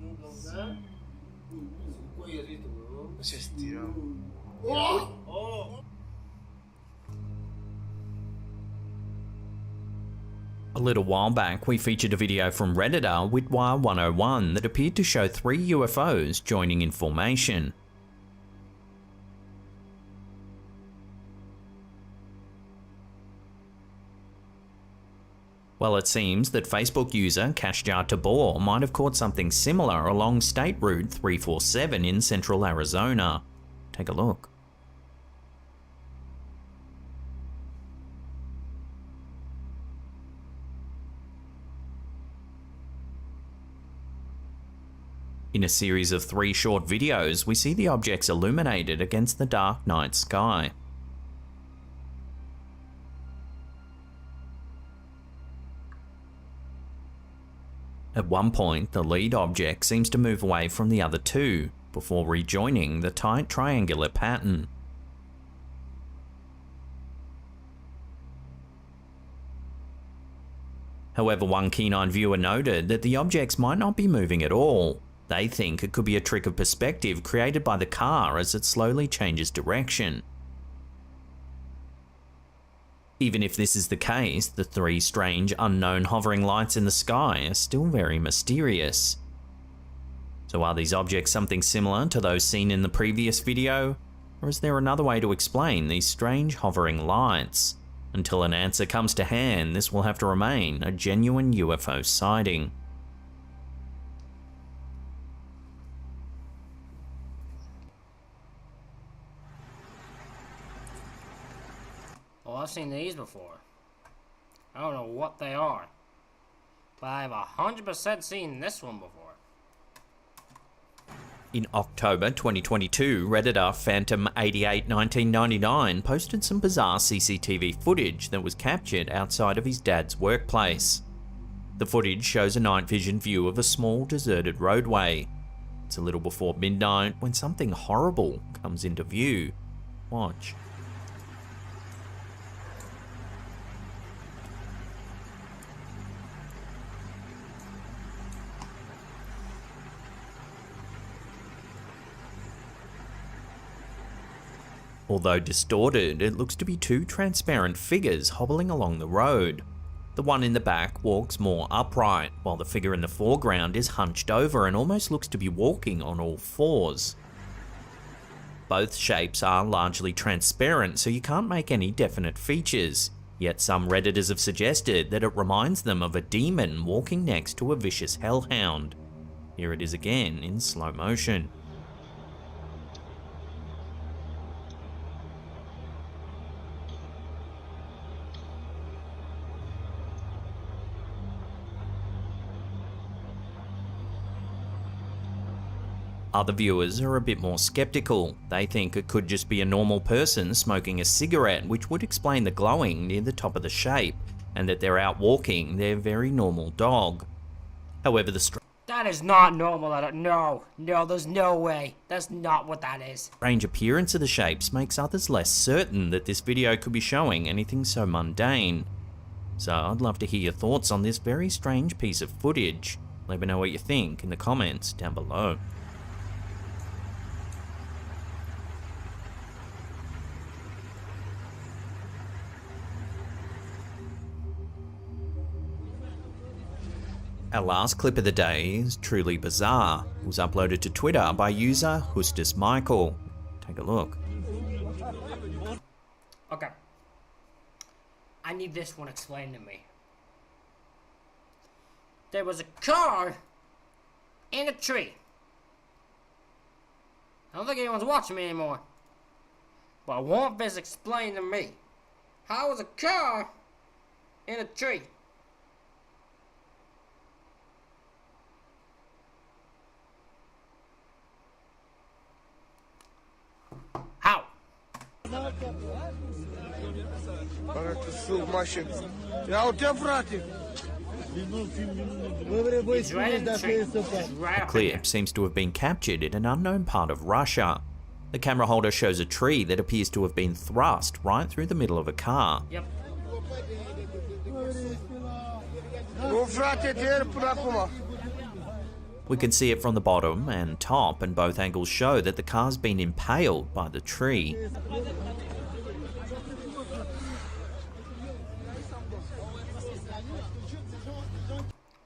A little while back, we featured a video from Redditor Witwire101 that appeared to show 3 UFOs joining in formation. Well, it seems that Facebook user Kashjar Tabor might have caught something similar along State Route 347 in central Arizona. Take a look. In a series of 3 short videos, we see the objects illuminated against the dark night sky. At one point, the lead object seems to move away from the other 2, before rejoining the tight triangular pattern. However, one keen-eyed viewer noted that the objects might not be moving at all. They think it could be a trick of perspective created by the car as it slowly changes direction. Even if this is the case, the 3 strange, unknown hovering lights in the sky are still very mysterious. So are these objects something similar to those seen in the previous video? Or is there another way to explain these strange hovering lights? Until an answer comes to hand, this will have to remain a genuine UFO sighting. Well, I've seen these before. I don't know what they are, but I've 100% seen this one before. In October 2022, Redditor Phantom881999 posted some bizarre CCTV footage that was captured outside of his dad's workplace. The footage shows a night vision view of a small deserted roadway. It's a little before midnight when something horrible comes into view. Watch. Although distorted, it looks to be 2 transparent figures hobbling along the road. The one in the back walks more upright, while the figure in the foreground is hunched over and almost looks to be walking on all 4s. Both shapes are largely transparent, so you can't make any definite features, yet some Redditors have suggested that it reminds them of a demon walking next to a vicious hellhound. Here it is again in slow motion. Other viewers are a bit more skeptical. They think it could just be a normal person smoking a cigarette, which would explain the glowing near the top of the shape, and that they're out walking their very normal dog. However, that is not normal. No, there's no way. That's not what that is. Strange appearance of the shapes makes others less certain that this video could be showing anything so mundane. So I'd love to hear your thoughts on this very strange piece of footage. Let me know what you think in the comments down below. Our last clip of the day is truly bizarre. It was uploaded to Twitter by user Hustus Michael. Take a look. Okay. I need this one explained to me. There was a car in a tree. I don't think anyone's watching me anymore. But I want this explained to me. How was a car in a tree? How? The clip seems to have been captured in an unknown part of Russia. The camera holder shows a tree that appears to have been thrust right through the middle of a car. Yep. We can see it from the bottom and top, and both angles show that the car's been impaled by the tree.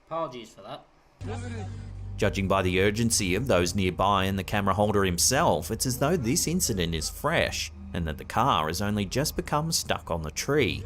Apologies for that. Judging by the urgency of those nearby and the camera holder himself, it's as though this incident is fresh, and that the car has only just become stuck on the tree.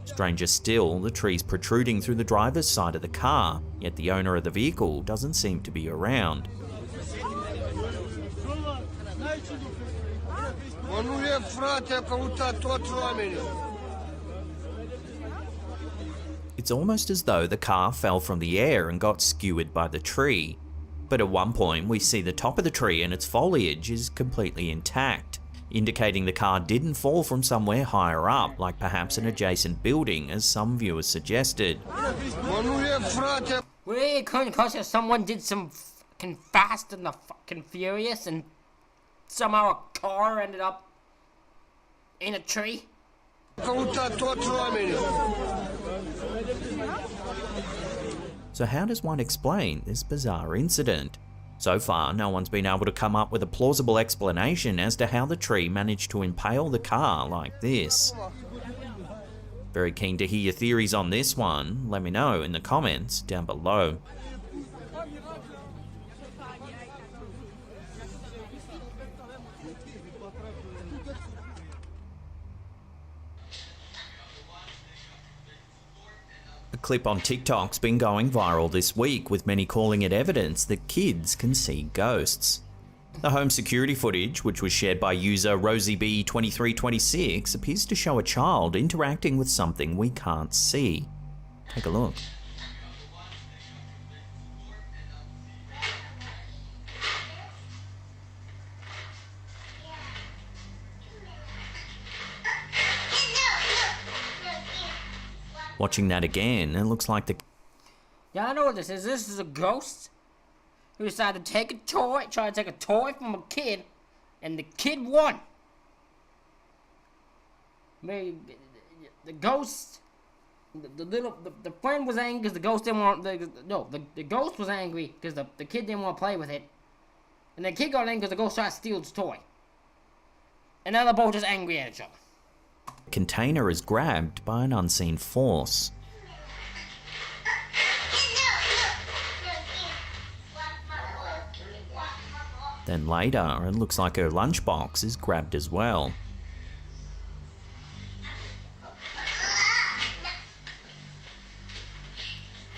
Stranger still, the tree's protruding through the driver's side of the car, yet the owner of the vehicle doesn't seem to be around. It's almost as though the car fell from the air and got skewered by the tree. But at one point we see the top of the tree and its foliage is completely intact, indicating the car didn't fall from somewhere higher up, like perhaps an adjacent building, as some viewers suggested. Really, because someone did some fucking Fast and the fucking Furious and somehow a car ended up in a tree? So how does one explain this bizarre incident? So far, no one's been able to come up with a plausible explanation as to how the tree managed to impale the car like this. Very keen to hear your theories on this one. Let me know in the comments down below. A clip on TikTok's been going viral this week, with many calling it evidence that kids can see ghosts. The home security footage, which was shared by user RosieB2326, appears to show a child interacting with something we can't see. Take a look. Watching that again, it looks like the... Yeah, I know what this is. This is a ghost who decided to try to take a toy from a kid, and the kid won. Maybe the ghost, the friend was angry because the ghost didn't want, the ghost was angry because the kid didn't want to play with it, and the kid got angry because the ghost tried to steal his toy. And now they're both just angry at each other. Container is grabbed by an unseen force. Then later, it looks like her lunchbox is grabbed as well.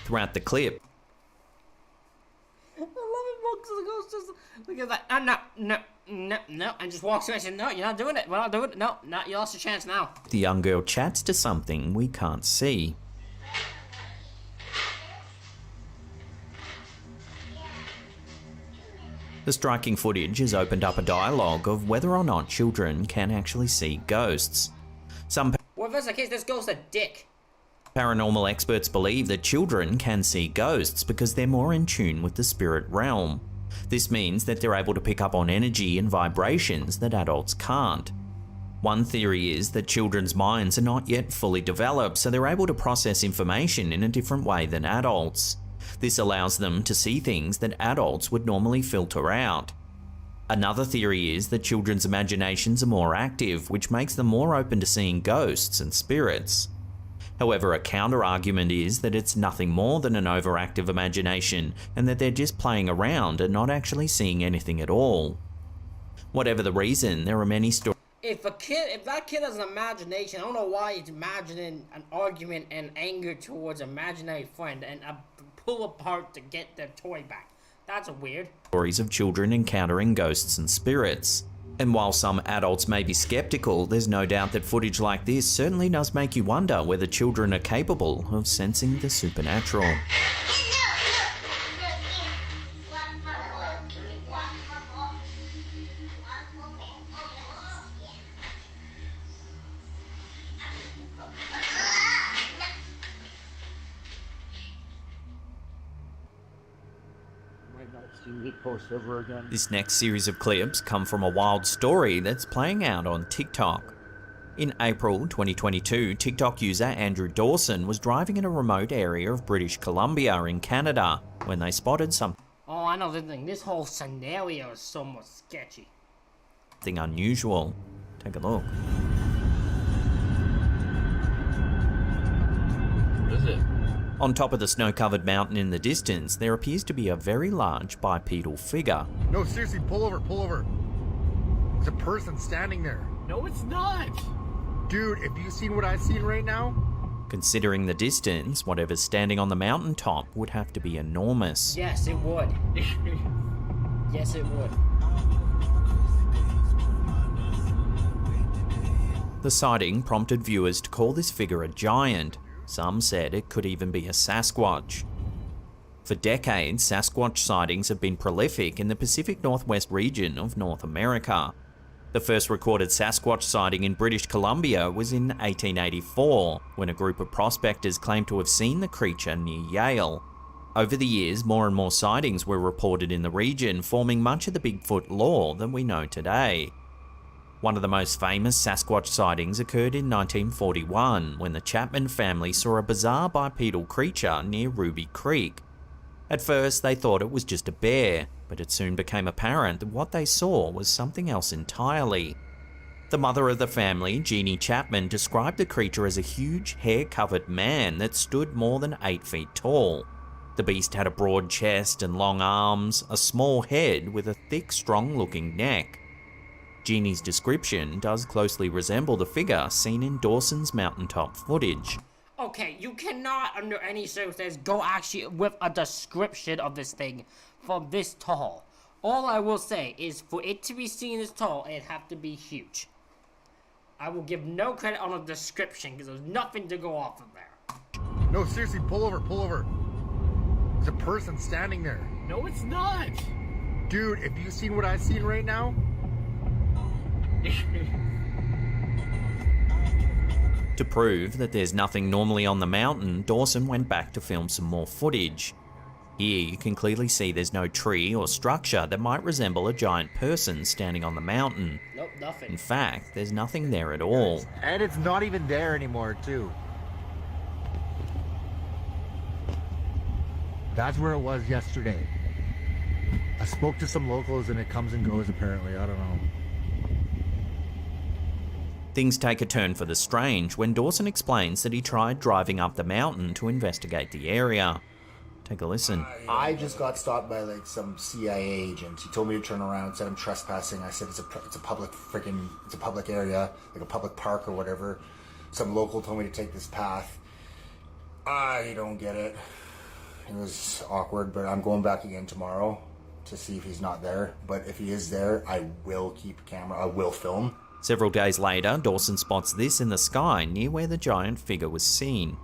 Throughout the clip, I love it because the ghost just because like, no, and just walks away and says, no, you're not doing it. We're not doing it. No, you lost your chance now. the young girl chats to something we can't see. The striking footage has opened up a dialogue of whether or not children can actually see ghosts. Some Well, if that's the case, this ghost's a dick. paranormal experts believe that children can see ghosts because they're more in tune with the spirit realm. This means that they're able to pick up on energy and vibrations that adults can't. One theory is that children's minds are not yet fully developed, so they're able to process information in a different way than adults. This allows them to see things that adults would normally filter out. Another theory is that children's imaginations are more active, which makes them more open to seeing ghosts and spirits. However, a counter-argument is that it's nothing more than an overactive imagination, and that they're just playing around and not actually seeing anything at all. Whatever the reason, there are many stories. If that kid has an imagination, I don't know why he's imagining an argument and anger towards an imaginary friend and a pull apart to get their toy back. That's weird. Stories of children encountering ghosts and spirits. And while some adults may be skeptical, there's no doubt that footage like this certainly does make you wonder whether children are capable of sensing the supernatural. This next series of clips come from a wild story that's playing out on TikTok. In April 2022, TikTok user Andrew Dawson was driving in a remote area of British Columbia in Canada when they spotted something Oh, I know the thing. This whole scenario is somewhat sketchy. unusual. Take a look. What is it? On top of the snow-covered mountain in the distance, there appears to be a very large bipedal figure. No, seriously, pull over, pull over. There's a person standing there. No, it's not. Dude, have you seen what I've seen right now? Considering the distance, whatever's standing on the mountaintop would have to be enormous. Yes, it would. Yes, it would. The sighting prompted viewers to call this figure a giant. Some said it could even be a Sasquatch. For decades, Sasquatch sightings have been prolific in the Pacific Northwest region of North America. The first recorded Sasquatch sighting in British Columbia was in 1884, when a group of prospectors claimed to have seen the creature near Yale. Over the years, more and more sightings were reported in the region, forming much of the Bigfoot lore that we know today. One of the most famous Sasquatch sightings occurred in 1941, when the Chapman family saw a bizarre bipedal creature near Ruby Creek. At first, they thought it was just a bear, but it soon became apparent that what they saw was something else entirely. The mother of the family, Jeannie Chapman, described the creature as a huge, hair-covered man that stood more than 8 feet tall. The beast had a broad chest and long arms, a small head with a thick, strong-looking neck. Jeannie's description does closely resemble the figure seen in Dawson's mountaintop footage. Okay, you cannot, under any circumstances, go actually with a description of this thing from this tall. All I will say is, for it to be seen this tall, it'd have to be huge. I will give no credit on a description, because there's nothing to go off of there. No, seriously, pull over, pull over. There's a person standing there. No, it's not. Dude, have you seen what I've seen right now? To prove that there's nothing normally on the mountain, Dawson went back to film some more footage. Here you can clearly see there's no tree or structure that might resemble a giant person standing on the mountain. Nope, nothing. In fact, there's nothing there at all. And it's not even there anymore, too. That's where it was yesterday. I spoke to some locals and it comes and goes apparently, I don't know. Things take a turn for the strange when Dawson explains that he tried driving up the mountain to investigate the area. Take a listen. I just got stopped by like some CIA agent. He told me to turn around and said I'm trespassing. I said it's a public area, like a public park or whatever. Some local told me to take this path. I don't get it. It was awkward, but I'm going back again tomorrow to see if he's not there. But if he is there, I will keep a camera. I will film. Several days later, Dawson spots this in the sky near where the giant figure was seen.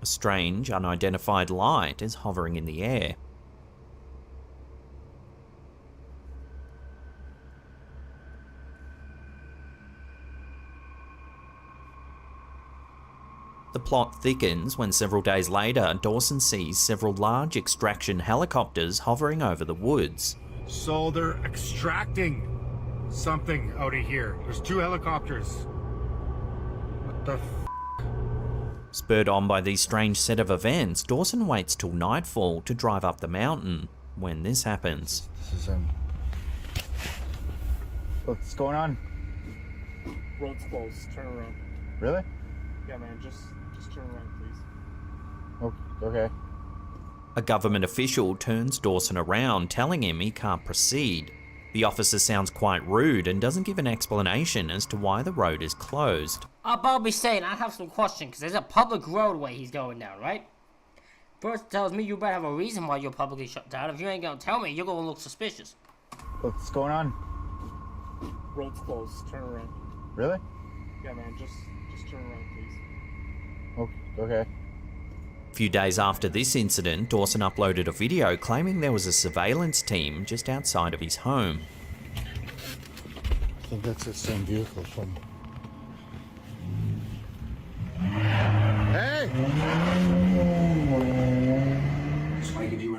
A strange, unidentified light is hovering in the air. The plot thickens when several days later, Dawson sees several large extraction helicopters hovering over the woods. So they're extracting something out of here. There's 2 helicopters. What the Spurred on by these strange set of events, Dawson waits till nightfall to drive up the mountain when this happens. This is him. What's going on? Road's closed. Turn around. Really? Yeah, man. Just turn around, please. Oh, okay. A government official turns Dawson around, telling him he can't proceed. The officer sounds quite rude and doesn't give an explanation as to why the road is closed. Bobby's saying I have some questions, because there's a public roadway he's going down, right? First tells me you better have a reason why you're publicly shut down. If you ain't gonna tell me, you're gonna look suspicious. What's going on? Road's closed. Turn around. Really? Yeah, man. Just turn around, please. Oh, okay. A few days after this incident, Dawson uploaded a video claiming there was a surveillance team just outside of his home. I think that's the same vehicle from... Hey!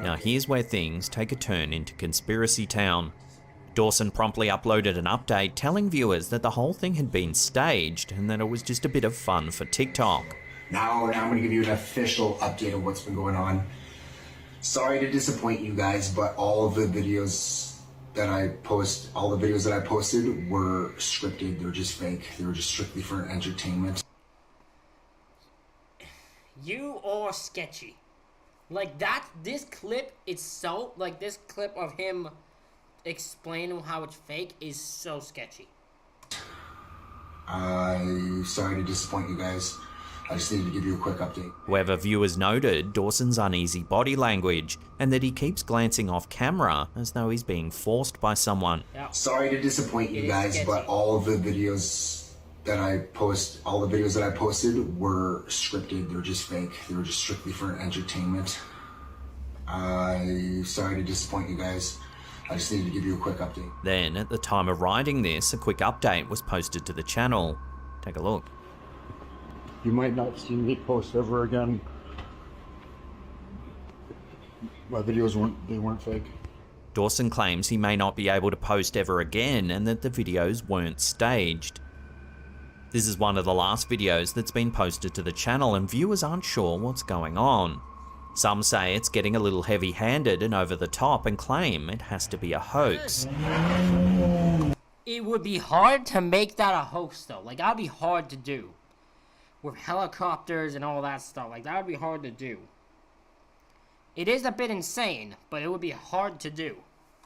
Now here's where things take a turn into conspiracy town. Dawson promptly uploaded an update telling viewers that the whole thing had been staged and that it was just a bit of fun for TikTok. Now I'm going to give you an official update of what's been going on. Sorry to disappoint you guys, but all of the videos that I post, all the videos that I posted were scripted. They were just fake. They were just strictly for entertainment. You are sketchy. Like that, this clip itself, like this clip of him explaining how it's fake is so sketchy. I'm sorry to disappoint you guys. I just needed to give you a quick update. However, viewers noted Dawson's uneasy body language and that he keeps glancing off camera as though he's being forced by someone. Sorry to disappoint you guys, but all of the videos that I post, all the videos that I posted were scripted. They were just fake. They were just strictly for entertainment. I'm sorry to disappoint you guys. I just needed to give you a quick update. Then, at the time of writing this, a quick update was posted to the channel. Take a look. You might not see me post ever again. My videos weren't fake. Dawson claims he may not be able to post ever again and that the videos weren't staged. This is one of the last videos that's been posted to the channel and viewers aren't sure what's going on. Some say it's getting a little heavy-handed and over the top and claim it has to be a hoax. It would be hard to make that a hoax though. Like that'd be hard to do. With helicopters and all that stuff. Like that would be hard to do. It is a bit insane, but it would be hard to do.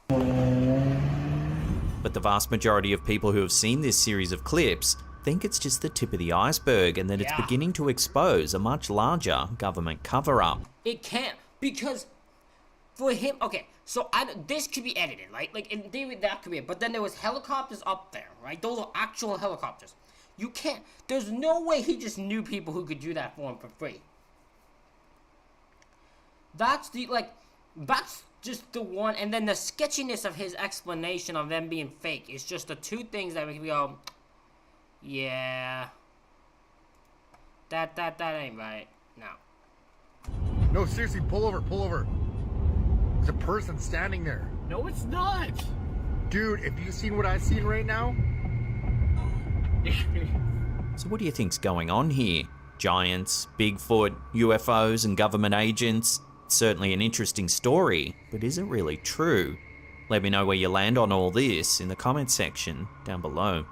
But the vast majority of people who have seen this series of clips think it's just the tip of the iceberg and that it's beginning to expose a much larger government cover-up. It can't, because for him, okay, so this could be edited, right? Like in theory that could be it, but then there was helicopters up there, right? Those are actual helicopters. You can't, there's no way he just knew people who could do that for him for free. That's the, like, that's just the one, and then the sketchiness of his explanation of them being fake is just the two things that make me go, yeah, that ain't right, no. No, seriously, pull over. There's a person standing there. No, it's not. Dude, if you've seen what I've seen right now. So what do you think's going on here? Giants, Bigfoot, UFOs and government agents? It's certainly an interesting story, but is it really true? Let me know where you land on all this in the comments section down below.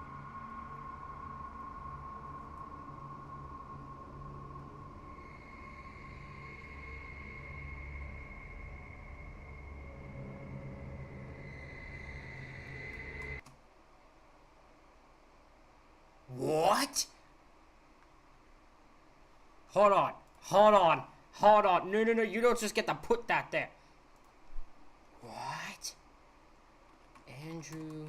What? Hold on. No, you don't just get to put that there. What? Andrew...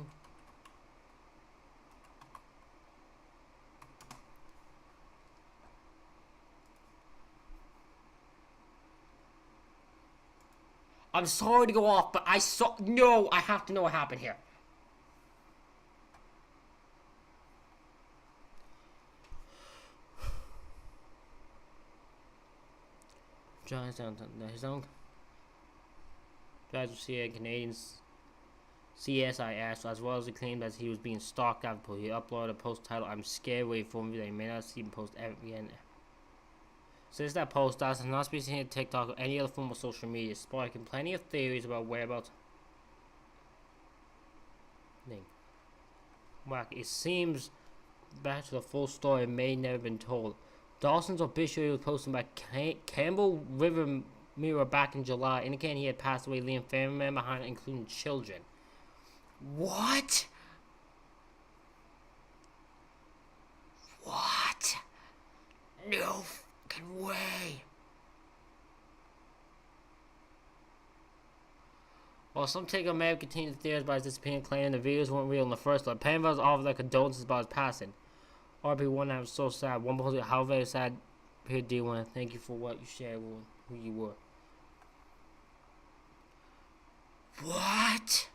I'm sorry to go off, but I saw... No, I have to know what happened here. Giants downtown. His own. Guys will see Canadians CSIS, as well as the claim that he was being stalked after he uploaded a post titled "I'm scared" wait for me that you may not see him post ever again. Since that post, Dawes has not been seen on TikTok or any other form of social media, sparking plenty of theories about whereabouts. Whack. It seems back to the full story may never been told. Dawson's obituary was posted by Campbell River Mirror back in July, indicating he had passed away, leaving family members behind, including children. What? What? No fucking way. While some TikTok may have continued to theorize about his disappearing, claiming the videos weren't real in the first place, Penrose offered their condolences about his passing. RP1, I was so sad. One posted, how very sad. Here, D1, thank you for what you shared with who you were. What?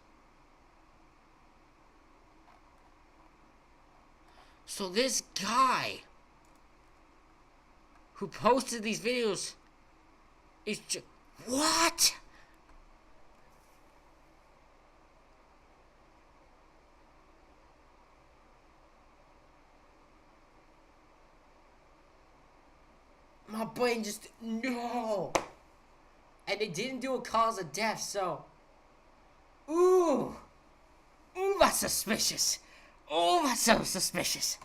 So this guy who posted these videos is just... What? My brain just... No! And they didn't do a cause of death, so... Ooh! Ooh, that's suspicious! Oh, that's so suspicious!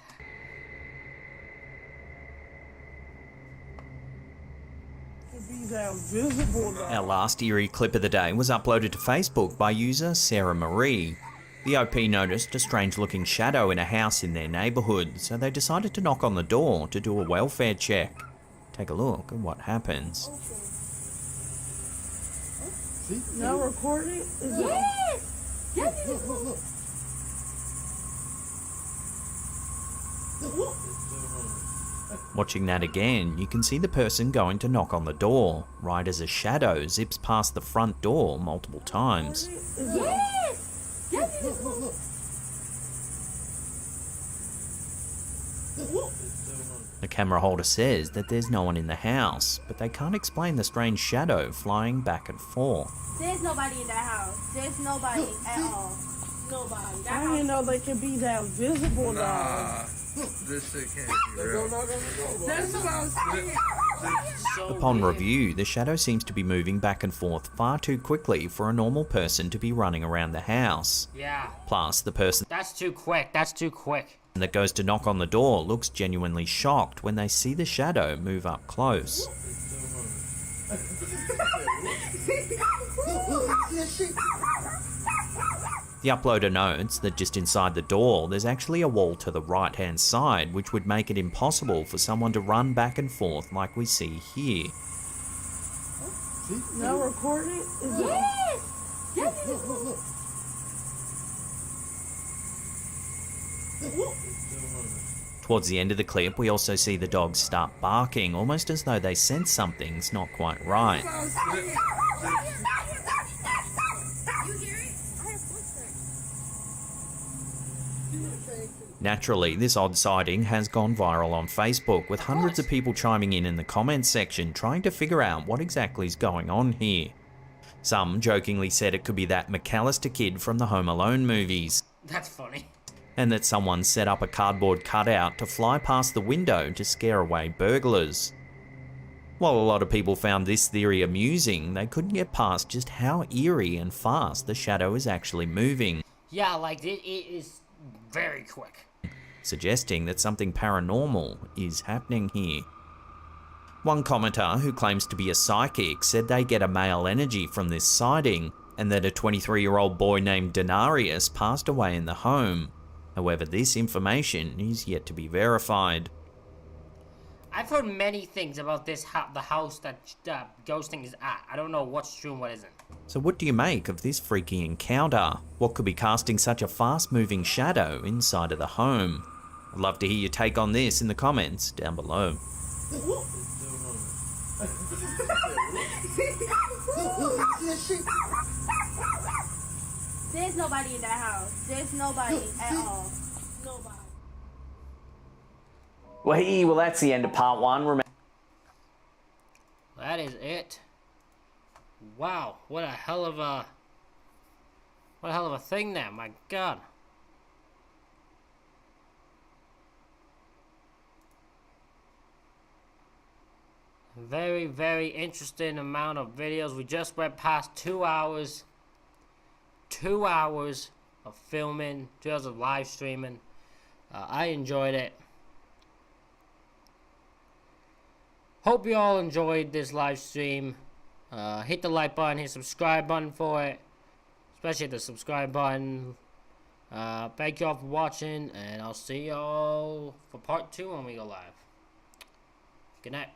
Our last eerie clip of the day was uploaded to Facebook by user Sarah Marie. The OP noticed a strange looking shadow in a house in their neighbourhood, so they decided to knock on the door to do a welfare check. Take a look at what happens. Now recording? Yes! Yes! Look. Watching that again, you can see the person going to knock on the door, right as a shadow zips past the front door multiple times. Yes! Yes! Look. The camera holder says that there's no one in the house, but they can't explain the strange shadow flying back and forth. There's nobody in that house. There's nobody at all. Nobody. I didn't know they could be that visible now. This shit can't be real. That's what I was saying. Upon review, the shadow seems to be moving back and forth far too quickly for a normal person to be running around the house. Yeah. Plus, the person That's too quick. That's too quick. that goes to knock on the door looks genuinely shocked when they see the shadow move up close. The uploader notes that just inside the door there's actually a wall to the right hand side, which would make it impossible for someone to run back and forth like we see here. Now recording? Yes! Yes! Look. Towards the end of the clip, we also see the dogs start barking, almost as though they sense something's not quite right. Naturally, this odd sighting has gone viral on Facebook, with hundreds of people chiming in the comments section trying to figure out what exactly is going on here. Some jokingly said it could be that McAllister kid from the Home Alone movies. That's funny. And that someone set up a cardboard cutout to fly past the window to scare away burglars. While a lot of people found this theory amusing, they couldn't get past just how eerie and fast the shadow is actually moving. Yeah, like it is very quick. Suggesting that something paranormal is happening here. One commenter, who claims to be a psychic, said they get a male energy from this sighting, and that a 23-year-old boy named Denarius passed away in the home. However, this information is yet to be verified. I've heard many things about this the house that ghosting is at. I don't know what's true and what isn't. So what do you make of this freaky encounter? What could be casting such a fast-moving shadow inside of the home? I'd love to hear your take on this in the comments down below. There's nobody in that house. There's nobody at all. Nobody. Well, that's the end of part one. That is it. Wow, what a hell of a What a hell of a thing there, my God. Very, very interesting amount of videos. We just went past 2 hours. 2 hours of filming, 2 hours of live streaming. I enjoyed it. Hope you all enjoyed this live stream. Hit the like button, hit the subscribe button for it. Especially the subscribe button. Thank you all for watching, and I'll see y'all for part 2 when we go live. Good night.